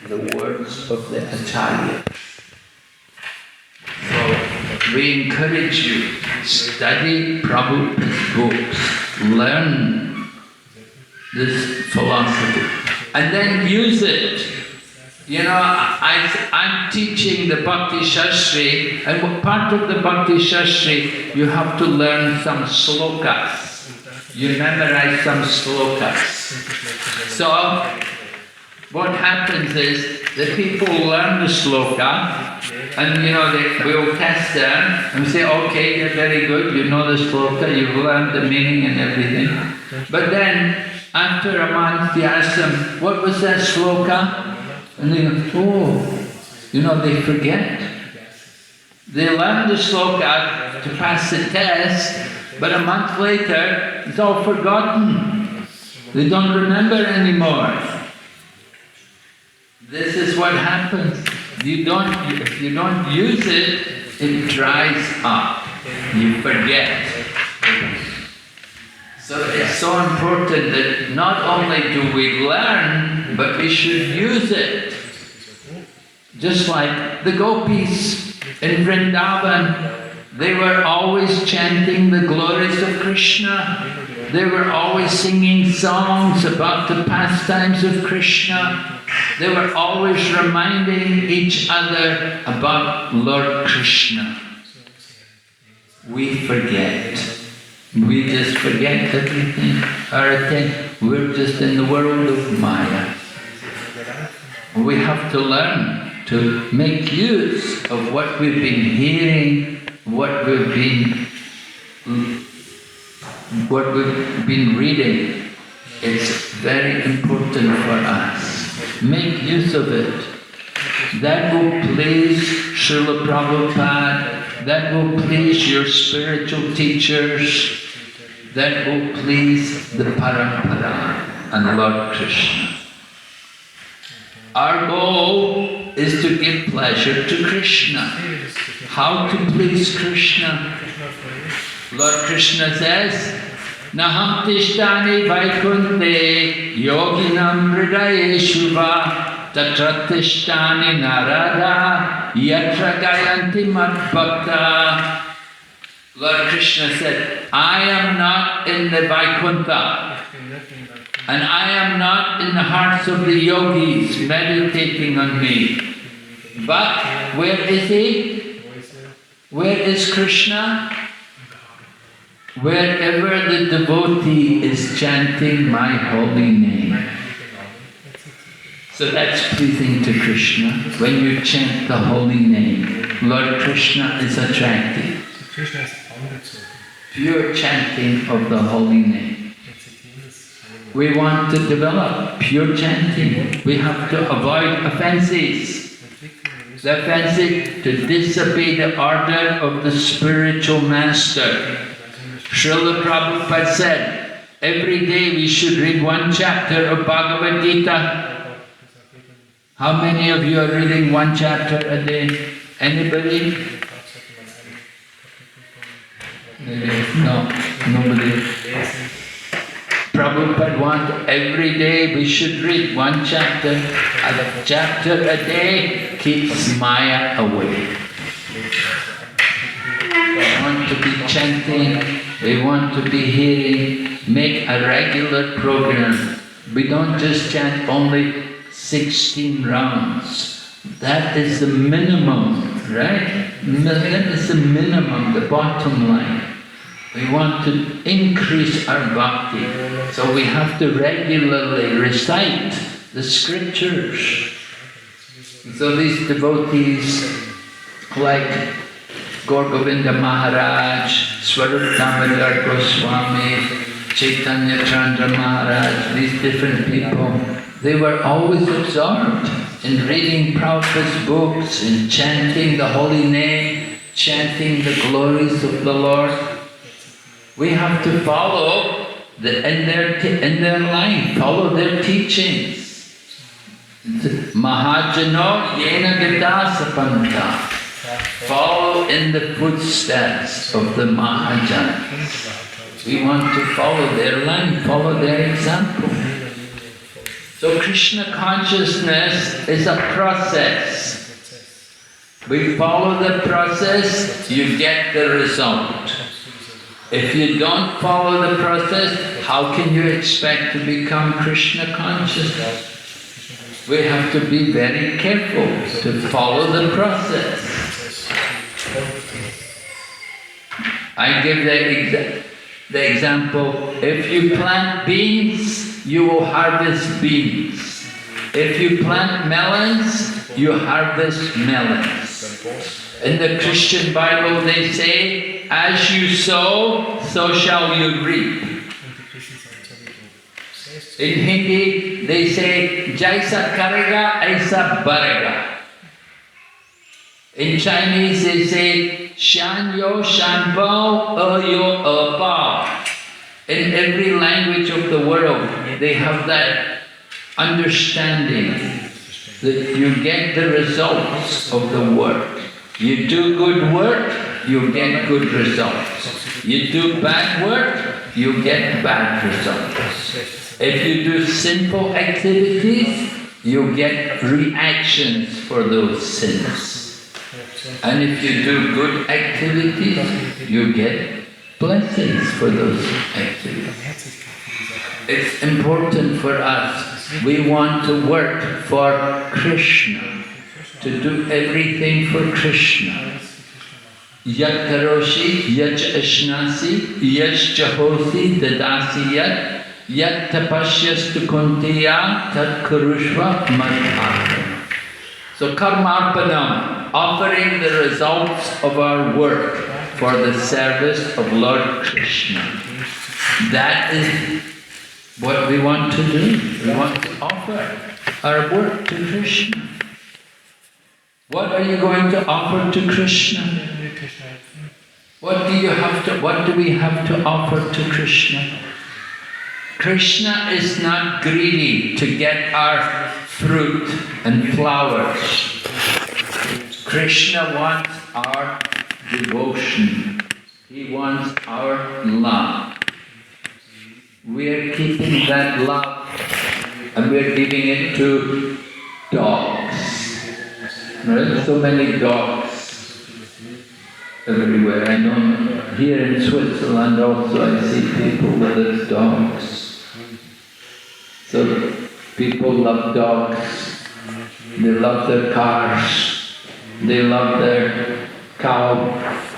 the words of the Acharya. So we encourage you, study Prabhupada's books, learn this philosophy, and then use it. You know, I'm teaching the Bhakti Shastri, and part of the Bhakti Shastri, you have to learn some slokas. You memorize some slokas. So, what happens is, the people learn the sloka, and you know, we'll test them, and say, okay, you're very good, you know the sloka, you've learned the meaning and everything. But then, after a month, you ask them, what was that sloka? And they go, oh, you know, they forget. They learn the sloka to pass the test, but a month later, it's all forgotten. They don't remember anymore. This is what happens. If you don't use it, it dries up. You forget. So it's so important that not only do we learn, but we should use it. Just like the gopis in Vrindavan, they were always chanting the glories of Krishna. They were always singing songs about the pastimes of Krishna. They were always reminding each other about Lord Krishna. We forget. We just forget everything. We're just in the world of Maya. We have to learn to make use of what we've been hearing, what we've been reading. It's very important for us. Make use of it. That will please Srila Prabhupada, that will please your spiritual teachers, that will please the Parampara and Lord Krishna. Our goal is to give pleasure to Krishna. How to please Krishna? Lord Krishna says, Naham tishtani vaikunte yoginam hridayeshu va tatra tishtani narada yatra gayanti madbhakta. Lord Krishna said, I am not in the Vaikuntha, and I am not in the hearts of the yogis meditating on me. But where is he? Where is Krishna? Wherever the devotee is chanting my holy name. So that's pleasing to Krishna. When you chant the holy name, Lord Krishna is attracted. Pure chanting of the holy name. We want to develop pure chanting. We have to avoid offenses. The offense is to disobey the order of the spiritual master. Srila Prabhupada said, every day we should read one chapter of Bhagavad Gita. How many of you are reading one chapter a day? Anybody? No, nobody. Prabhupada wants every day we should read one chapter. A chapter a day keeps Maya away. We want to be chanting, we want to be hearing, make a regular program. We don't just chant only 16 rounds. That is the minimum, right? That is the minimum, the bottom line. We want to increase our bhakti, so we have to regularly recite the scriptures. So these devotees like Gaur Govinda Maharaj, Swarup Damodar Goswami, Chaitanya Chandra Maharaj, these different people, They were always absorbed in reading Prabhupada's books, in chanting the holy name, chanting the glories of the Lord. We have to follow in their line, follow their teachings. Mahajano yena vidasapanta. Follow in the footsteps of the Mahajanas. We want to follow their line, follow their example. So Krishna consciousness is a process. We follow the process, you get the result. If you don't follow the process, how can you expect to become Krishna conscious? We have to be very careful to follow the process. I give the example, if you plant beans, you will harvest beans. If you plant melons, you harvest melons. In the Christian Bible they say, as you sow, so shall you reap. In Hindi they say, Jaisa karega, aisa barega. In Chinese they say, Shan yo shan bao, yo bao. In every language of the world, they have that understanding that you get the results of the work. You do good work, you get good results. You do bad work, you get bad results. If you do sinful activities, you get reactions for those sins. And if you do good activities, you get blessings for those activities. It's important for us. We want to work for Krishna, to do everything for Krishna. Yat karoshi, yat ashnasi, yat jahosi, dadasi yat tapashyastu kuntiya, tat kurushva madhya. So karmarpanam, offering the results of our work for the service of Lord Krishna. That is what we want to do. We want to offer our work to Krishna. What are you going to offer to Krishna? What do we have to offer to Krishna? Krishna is not greedy to get our fruit and flowers. Krishna wants our devotion. He wants our love. We are keeping that love and we are giving it to dogs. There are so many dogs everywhere. I know here in Switzerland also I see people with dogs. So people love dogs, they love their cars, they love their cow.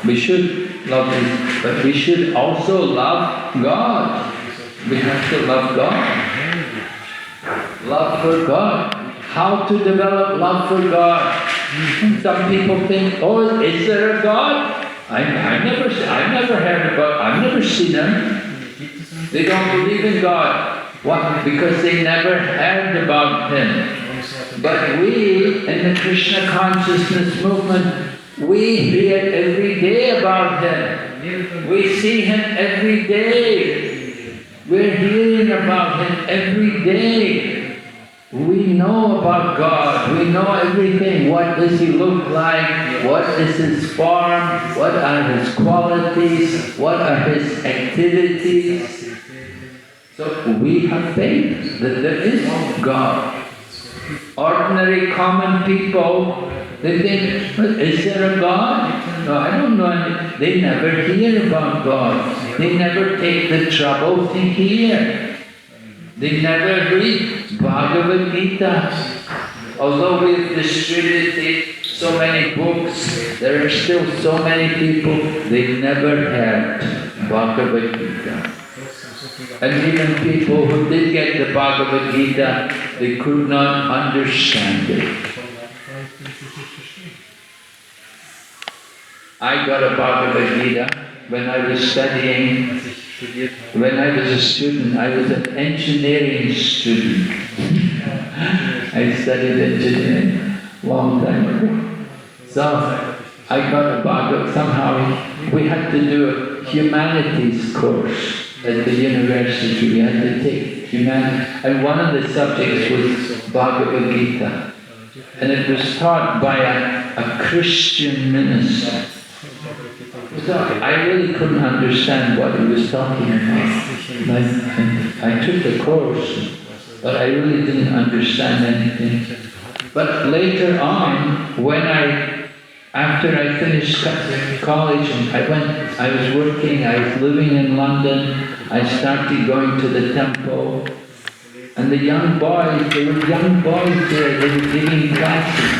We should love this, but we should also love God. We have to love God. Love for God. How to develop love for God? Some people think, oh, is there a God? I've never heard about, I've never seen Him. They don't believe in God. Why? Because they never heard about Him. But we, in the Krishna consciousness movement, we hear every day about Him. We see Him every day. We're hearing about Him every day. We know about God. We know everything. What does He look like? What is His form? What are His qualities? What are His activities? So we have faith that there is God. Ordinary common people, they think, is there a God? No, I don't know any. They never hear about God. They never take the trouble to hear. They never read Bhagavad Gita. Although we've distributed so many books, there are still so many people, they never heard Bhagavad Gita. And even people who did get the Bhagavad Gita, they could not understand it. I got a Bhagavad Gita when I was studying. When I was a student, I was an engineering student. I studied engineering a long time ago. So I got a Bhagavad. Somehow we had to do a humanities course at the university. We had to take humanity, and one of the subjects was Bhagavad Gita. And it was taught by a Christian minister. So I really couldn't understand what he was talking about. I took the course, but I really didn't understand anything. But later on, after I finished college, I was working, I was living in London, I started going to the temple, and the young boys, there were young boys there, they were giving classes.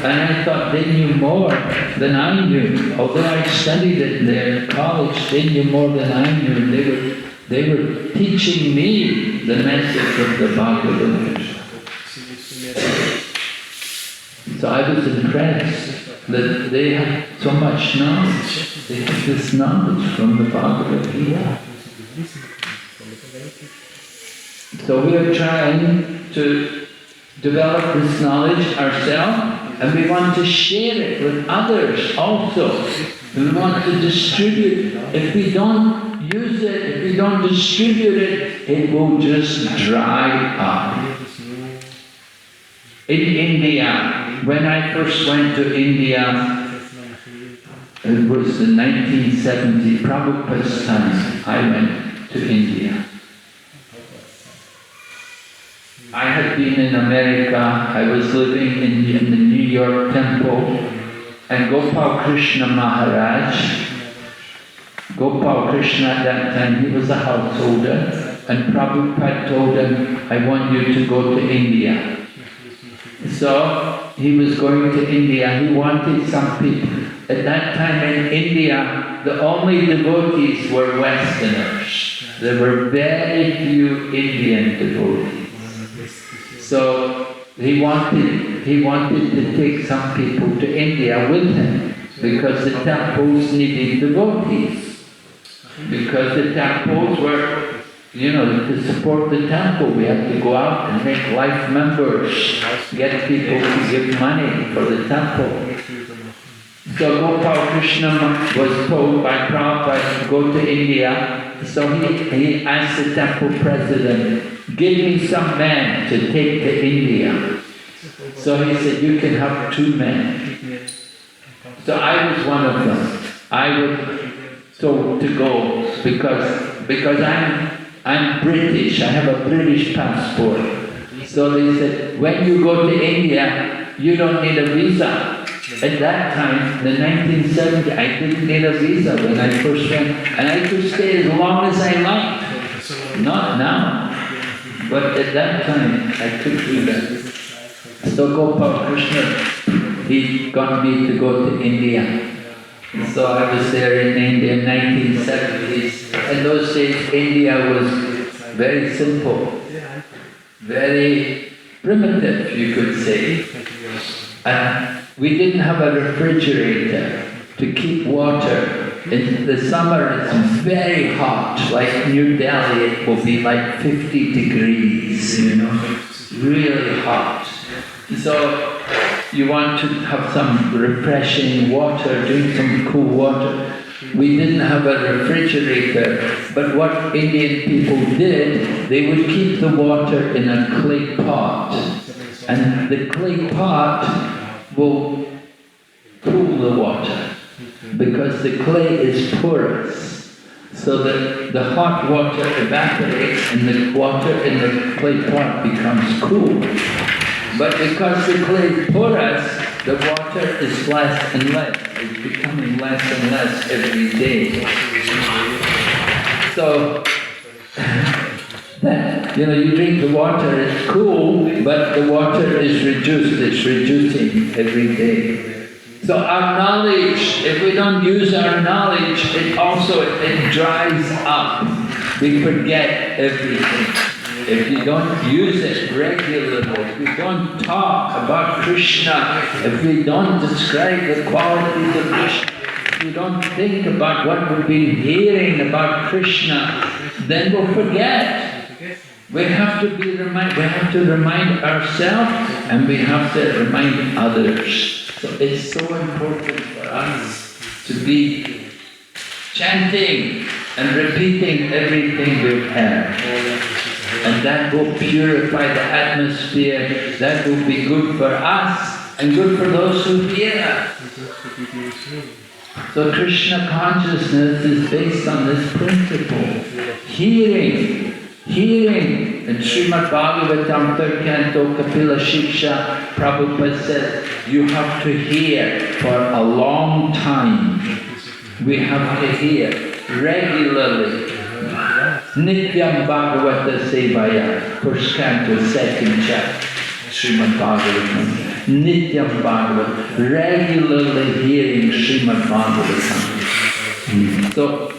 And I thought they knew more than I knew. Although I studied at their college, they knew more than I knew. They were teaching me the message of the Bhagavad Gita. So I was impressed that they had so much knowledge. They had this knowledge from the Bhagavad Gita. So we are trying to develop this knowledge ourselves, and we want to share it with others also. We want to distribute. If we don't use it, if we don't distribute it, it will just dry up. In India, when I first went to India, it was in 1970, Prabhupada's time, I went to India. I had been in America, I was living in the New York temple, and Gopal Krishna Maharaj, Gopal Krishna at that time, he was a householder, and Prabhupada told him, I want you to go to India. So he was going to India, he wanted some people. At that time in India, the only devotees were Westerners. There were very few Indian devotees. So he wanted to take some people to India with him, because the temples needed devotees. Because the temples were, to support the temple, we had to go out and make life members, get people to give money for the temple. So Gopal Krishna was told by Prabhupada to go to India. So he asked the temple president, give me some men to take to India. So he said, you can have 2 men. So I was one of them. I was told to go because I'm British, I have a British passport. So they said, when you go to India, you don't need a visa. At that time, in 1970, I didn't need a visa when I first went, and I could stay as long as I liked. Not now. But at that time, I could do that. So Gopal Krishna, he got me to go to India. So I was there in India in 1970s. In those days, India was very simple, very primitive, you could say. And we didn't have a refrigerator to keep water. In the summer it's very hot, like New Delhi it will be like 50 degrees, really hot. So you want to have some refreshing water, drink some cool water. We didn't have a refrigerator, but what Indian people did, they would keep the water in a clay pot. And the clay pot will cool the water, because the clay is porous. So that the hot water evaporates and the water in the clay pot becomes cool. But because the clay is porous, the water is less and less. It's becoming less and less every day. So that, you drink the water, it's cool, but the water is reduced, it's reducing every day. So our knowledge, if we don't use our knowledge, it dries up. We forget everything. If you don't use it regularly, if we don't talk about Krishna, if we don't describe the qualities of Krishna, if we don't think about what we've been hearing about Krishna, then we'll forget. We have to remind ourselves and we have to remind others. So it's so important for us to be chanting and repeating everything we've heard. And that will purify the atmosphere, that will be good for us and good for those who hear. So Krishna consciousness is based on this principle. Hearing. In Srimad Bhagavatam, 3rd Canto, Kapila Shiksha, Prabhupada says, you have to hear for a long time. We have to hear regularly. Nityam Bhagavata Sevaya, 1st Canto, 2nd chapter, Srimad Bhagavatam. Nityam Bhagavata, regularly hearing Srimad Bhagavatam. So,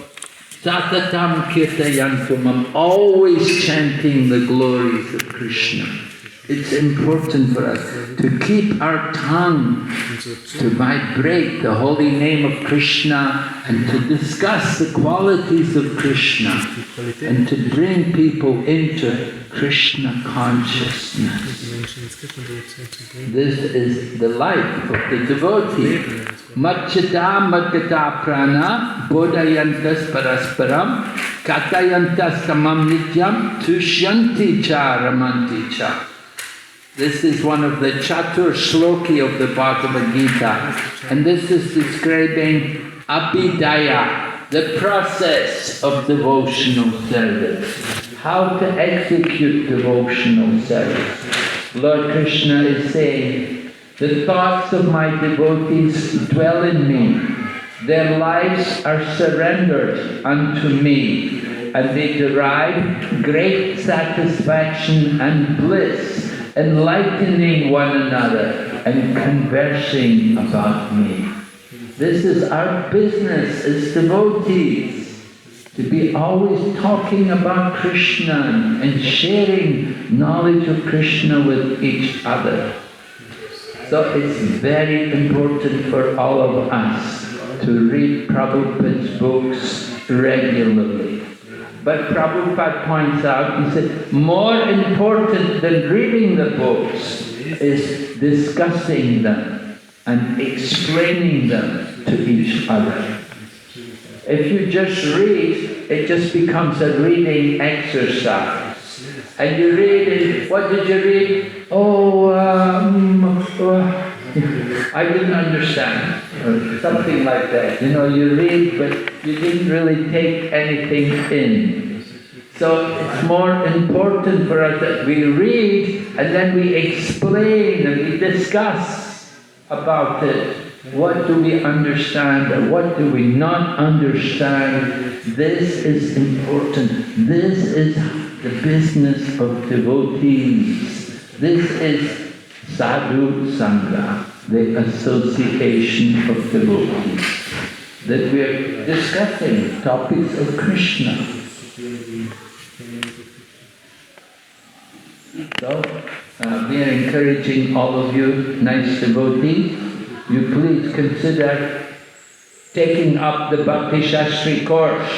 Satatam Kirtayantumam, always chanting the glories of Krishna. It's important for us to keep our tongue to vibrate the holy name of Krishna and to discuss the qualities of Krishna and to bring people into Krishna consciousness. This is the life of the devotee. Matchata Madgata Prana Bodhayantas Parasparam Katayantas Tamam Nityam Tushyanti Cha Ramanti Cha. This is one of the Chatur Shloki of the Bhagavad Gita. And this is describing Abhidaya, the process of devotional service. How to execute devotional service. Lord Krishna is saying, the thoughts of my devotees dwell in me. Their lives are surrendered unto me. And they derive great satisfaction and bliss, enlightening one another and conversing about me. This is our business as devotees, to be always talking about Krishna and sharing knowledge of Krishna with each other. So it's very important for all of us to read Prabhupada's books regularly. But Prabhupada points out, he said, more important than reading the books is discussing them and explaining them to each other. If you just read, it just becomes a reading exercise. And you read it, what did you read? I didn't understand, or something like that. You know, you read, but you didn't really take anything in. So it's more important for us that we read and then we explain and we discuss about it. What do we understand and what do we not understand? This is important. This is the business of devotees. This is Sadhu Sangha, the association of devotees, that we are discussing topics of Krishna. So, we are encouraging all of you, nice devotees, you please consider taking up the Bhakti Shastri course.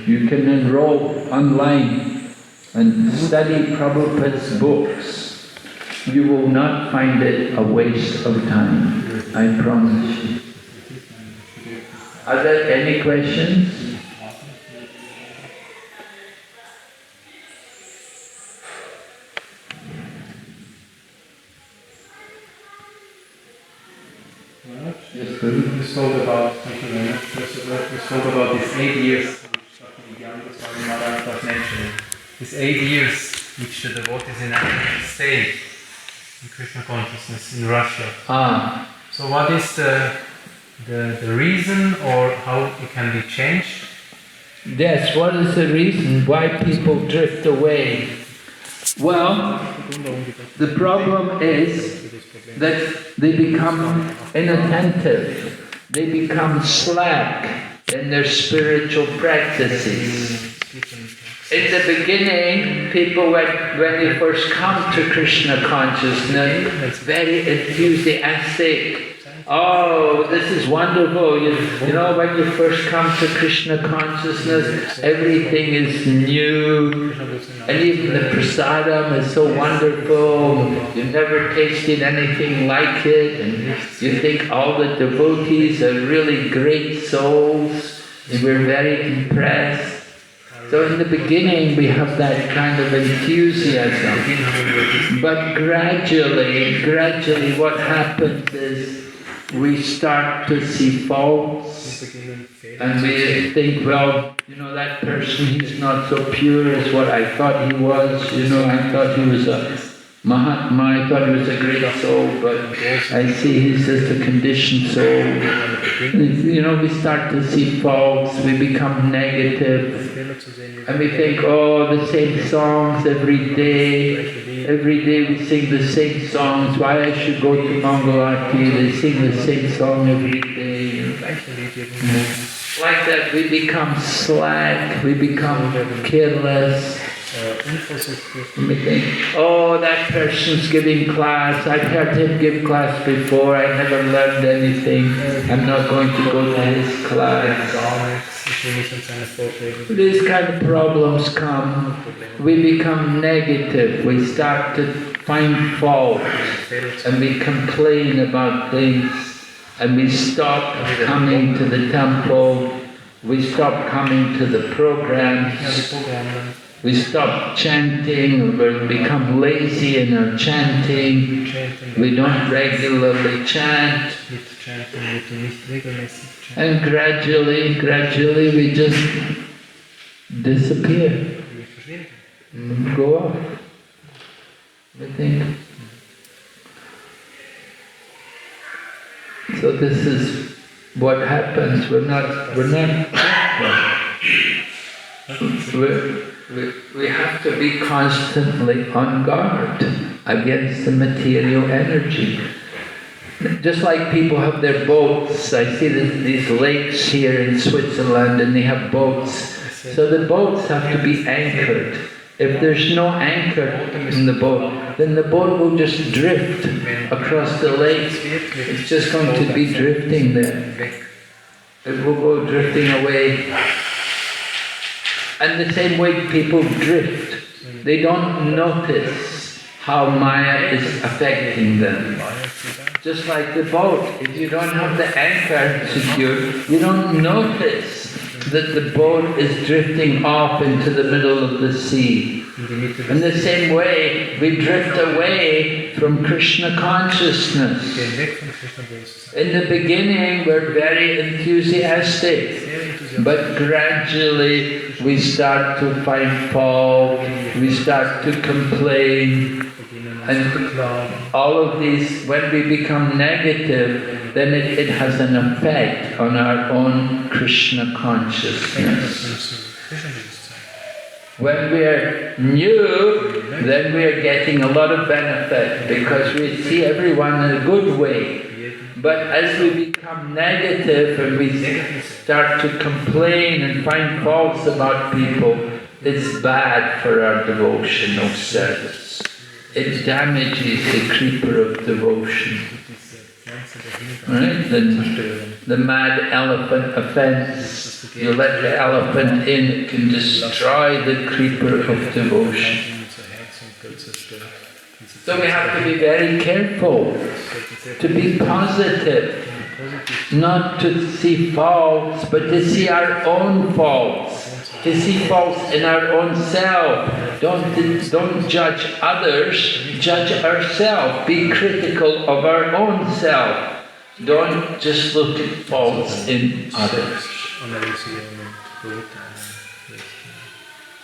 You can enroll online and study Prabhupada's books. You will not find it a waste of time, I promise you. Are there any questions? Yes, we spoke about, thank you very much, we spoke about these 8 years, which Dr. Maharaj was mentioning. These 8 years which the devotees in Africa stayed in Krishna consciousness in Russia. So what is the reason, or how it can be changed? Yes, what is the reason why people drift away? Well, the problem is that they become inattentive, they become slack in their spiritual practices. In the beginning, people, when they first come to Krishna consciousness, very enthusiastic. oh, this is wonderful. You know, when you first come to Krishna consciousness, everything is new. And even the prasadam is so wonderful. You've never tasted anything like it. And you think all the devotees are really great souls. And we're very impressed. So in the beginning we have that kind of enthusiasm. But gradually what happens is we start to see faults and we think, well, you know, that person, he's not so pure as what I thought he was. You know, I thought he was a Mahatma, I thought he was a great soul, but I see he's just a conditioned soul. You know, we start to see faults, we become negative, and we think, oh, the same songs every day we sing the same songs, why I should go to Mangalarti, they sing the same song every day. Like that we become slack, we become careless. We think, oh, that person's giving class, I've heard him give class before, I never learned anything, I'm not going to go to his class. These kind of problems come, we become negative, we start to find fault, and we complain about things, and we stop coming to the temple, we stop coming to the programs, we stop chanting, we become lazy in our chanting, we don't regularly chant, and gradually we just disappear, go off. We think. So this is what happens. We have to be constantly on guard against the material energy. Just like people have their boats, I see these lakes here in Switzerland and they have boats. So the boats have to be anchored. If there's no anchor in the boat, then the boat will just drift across the lake. It's just going to be drifting there. It will go drifting away. And the same way people drift. They don't notice how Maya is affecting them. Just like the boat, if you don't have the anchor secured, you don't notice that the boat is drifting off into the middle of the sea. In the same way, we drift away from Krishna consciousness. In the beginning, we're very enthusiastic, but gradually we start to find fault, we start to complain, and all of these, when we become negative, then it has an effect on our own Krishna consciousness. When we are new, then we are getting a lot of benefit because we see everyone in a good way. But as we become negative and we start to complain and find faults about people, it's bad for our devotional service. It damages the creeper of devotion. Right? The mad elephant offense. You let the elephant in, it can destroy the creeper of devotion. So we have to be very careful to be positive, not to see faults, but to see our own faults, to see faults in our own self. Don't judge others, judge ourselves. Be critical of our own self. Don't just look at faults in others.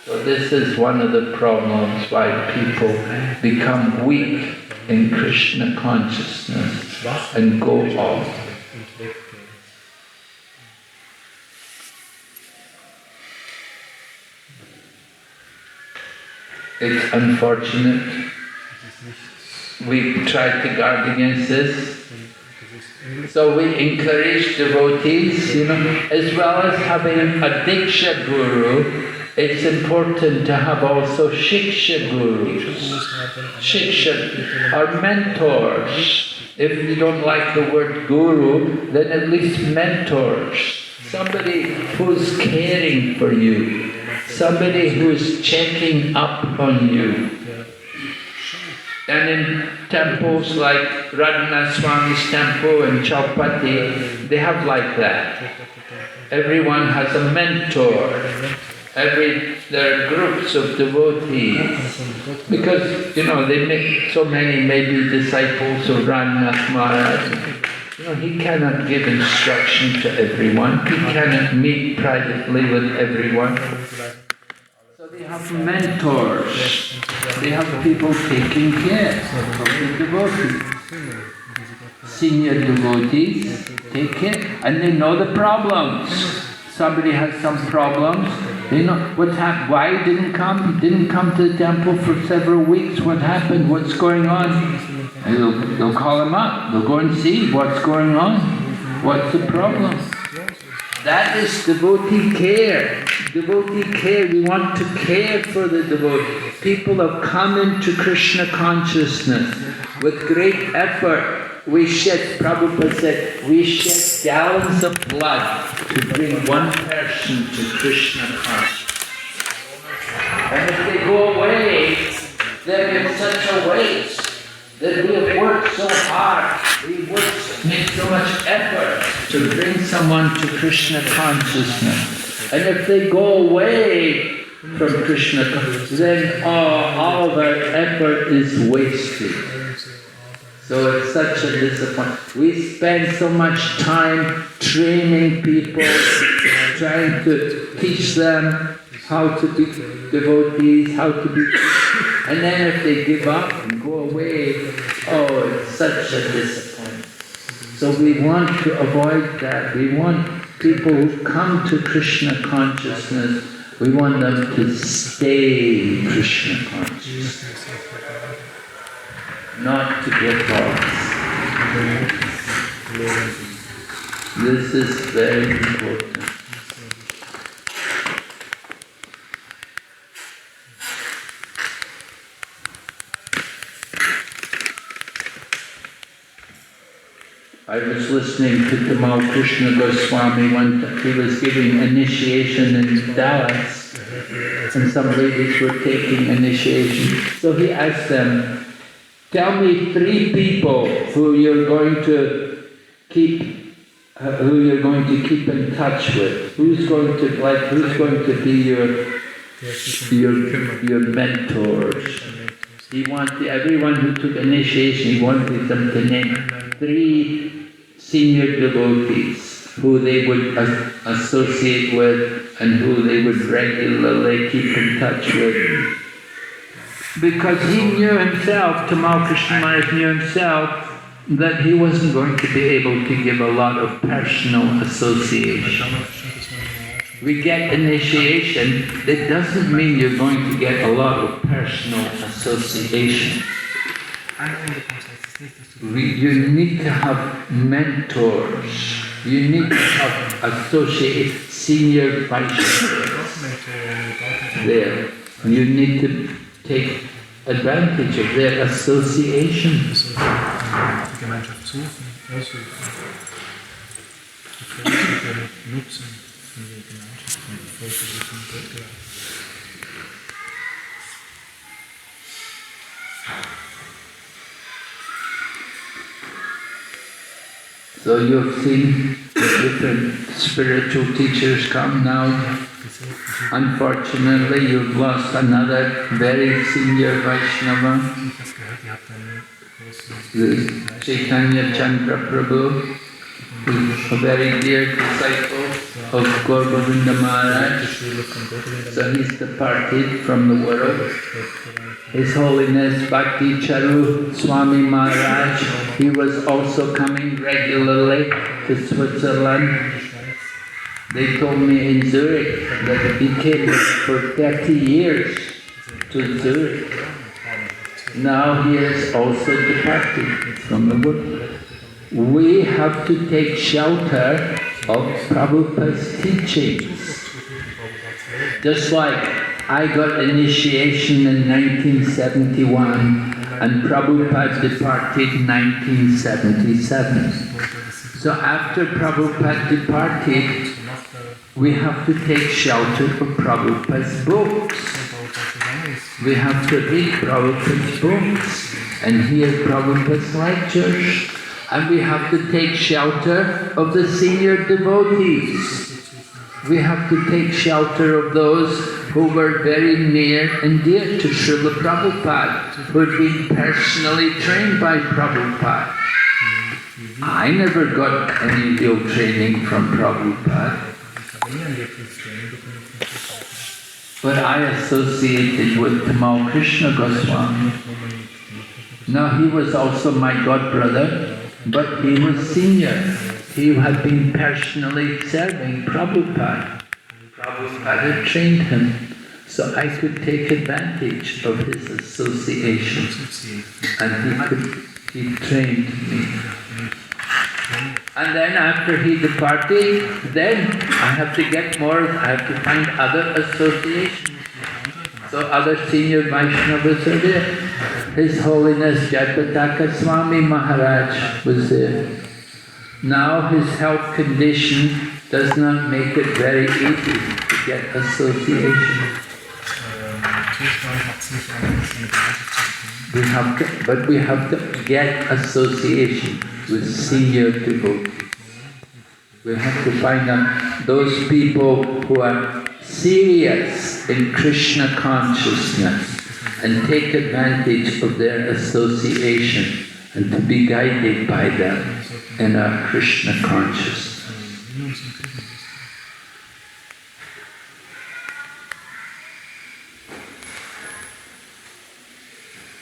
So this is one of the problems why people become weak in Krishna consciousness and go off. It's unfortunate. We try to guard against this. So we encourage devotees, as well as having a Diksha Guru, it's important to have also Shiksha Gurus. Shiksha are mentors. If you don't like the word guru, then at least mentors. Somebody who's caring for you. Somebody who's checking up on you. And in temples like Radhanath Swami's temple and Chaupati, they have like that. Everyone has a mentor. There are groups of devotees. Because, they make so many maybe disciples of Radhanath Maharaj. He cannot give instruction to everyone. He cannot meet privately with everyone. So they have mentors. They have people taking care of the devotees. Senior devotees take care, and they know the problems. Somebody has some problems. They know what's happened. Why he didn't come? He didn't come to the temple for several weeks. What happened? What's going on? And they'll call him up. They'll go and see what's going on. What's the problem? That is devotee care. Devotee care. We want to care for the devotee. People have come into Krishna consciousness with great effort. Prabhupada said, we shed gallons of blood to bring one person to Krishna consciousness. And if they go away, then it's such a waste. That we have worked so hard, we made so much effort to bring someone to Krishna consciousness. And if they go away from Krishna consciousness, then all of our effort is wasted. So it's such a disappointment. We spend so much time training people, trying to teach them how to be devotees, how to be... And then if they give up and go away, it's such a disappointment. So we want to avoid that. We want people who come to Krishna consciousness, we want them to stay Krishna conscious, not to get lost. This is very important. I was listening to Tamal Krishna Goswami one time. He was giving initiation in Dallas, and some ladies were taking initiation. So he asked them, tell me 3 people who you're going to keep in touch with. Who's going to be your mentors? He wanted everyone who took initiation. He wanted them to name 3 senior devotees who they would associate with and who they would regularly keep in touch with. Because he knew himself, Tamal Krishna Maharaj knew himself, that he wasn't going to be able to give a lot of personal association. We get initiation, that doesn't mean you're going to get a lot of personal association. You need to have mentors. You need to have associate senior Vaishnavas there. You need to take advantage of their association. So you've seen the different spiritual teachers come now. Unfortunately, you've lost another very senior Vaishnava, the Chaitanya Chandra Prabhu, who's a very dear disciple of Gaur Govinda Maharaj. So he's departed from the world. His Holiness Bhakti Charu Swami Maharaj, he was also coming regularly to Switzerland. They told me in Zurich that he came for 30 years to Zurich. Now he has also departed from the world. We have to take shelter of Prabhupada's teachings. Just like I got initiation in 1971, and Prabhupada departed in 1977. So after Prabhupada departed, we have to take shelter of Prabhupada's books. We have to read Prabhupada's books and hear Prabhupada's lectures. And we have to take shelter of the senior devotees. We have to take shelter of those who were very near and dear to Srila Prabhupada, who had been personally trained by Prabhupada. I never got any real training from Prabhupada, but I associated with Tamal Krishna Goswami. Now he was also my godbrother, but he was senior. He had been personally serving Prabhupada. Prabhupada had trained him, so I could take advantage of his association, and he trained me. And then after he departed, then I have to get more, I have to find other associations. So other senior Vaishnavas are there. His Holiness Jayapataka Swami Maharaj was there. Now his health condition does not make it very easy to get association. But we have to get association with senior devotees. We have to find out those people who are serious in Krishna consciousness and take advantage of their association and to be guided by them in our Krishna consciousness.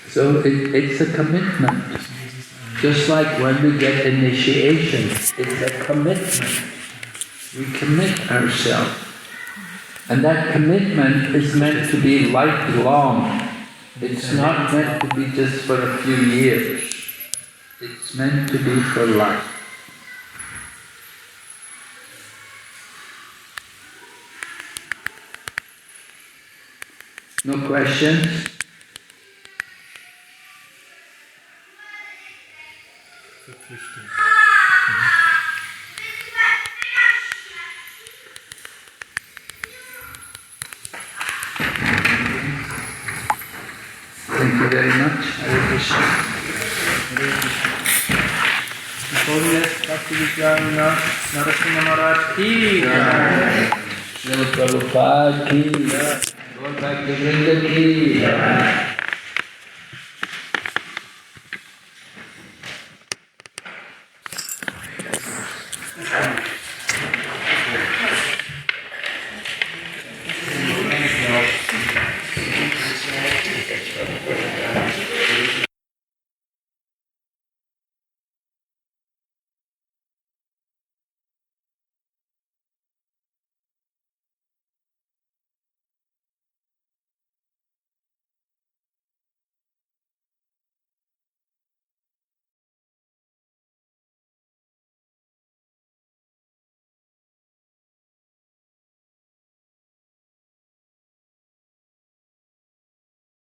So it's a commitment. Just like when we get initiation, it's a commitment. We commit ourselves. And that commitment is meant to be lifelong. It's not meant to be just for a few years. It's meant to be for life. No questions? Thank you very much. Hare Krishna. Srila Prabhupada ki, Gaur Bhakta Vrinda ki.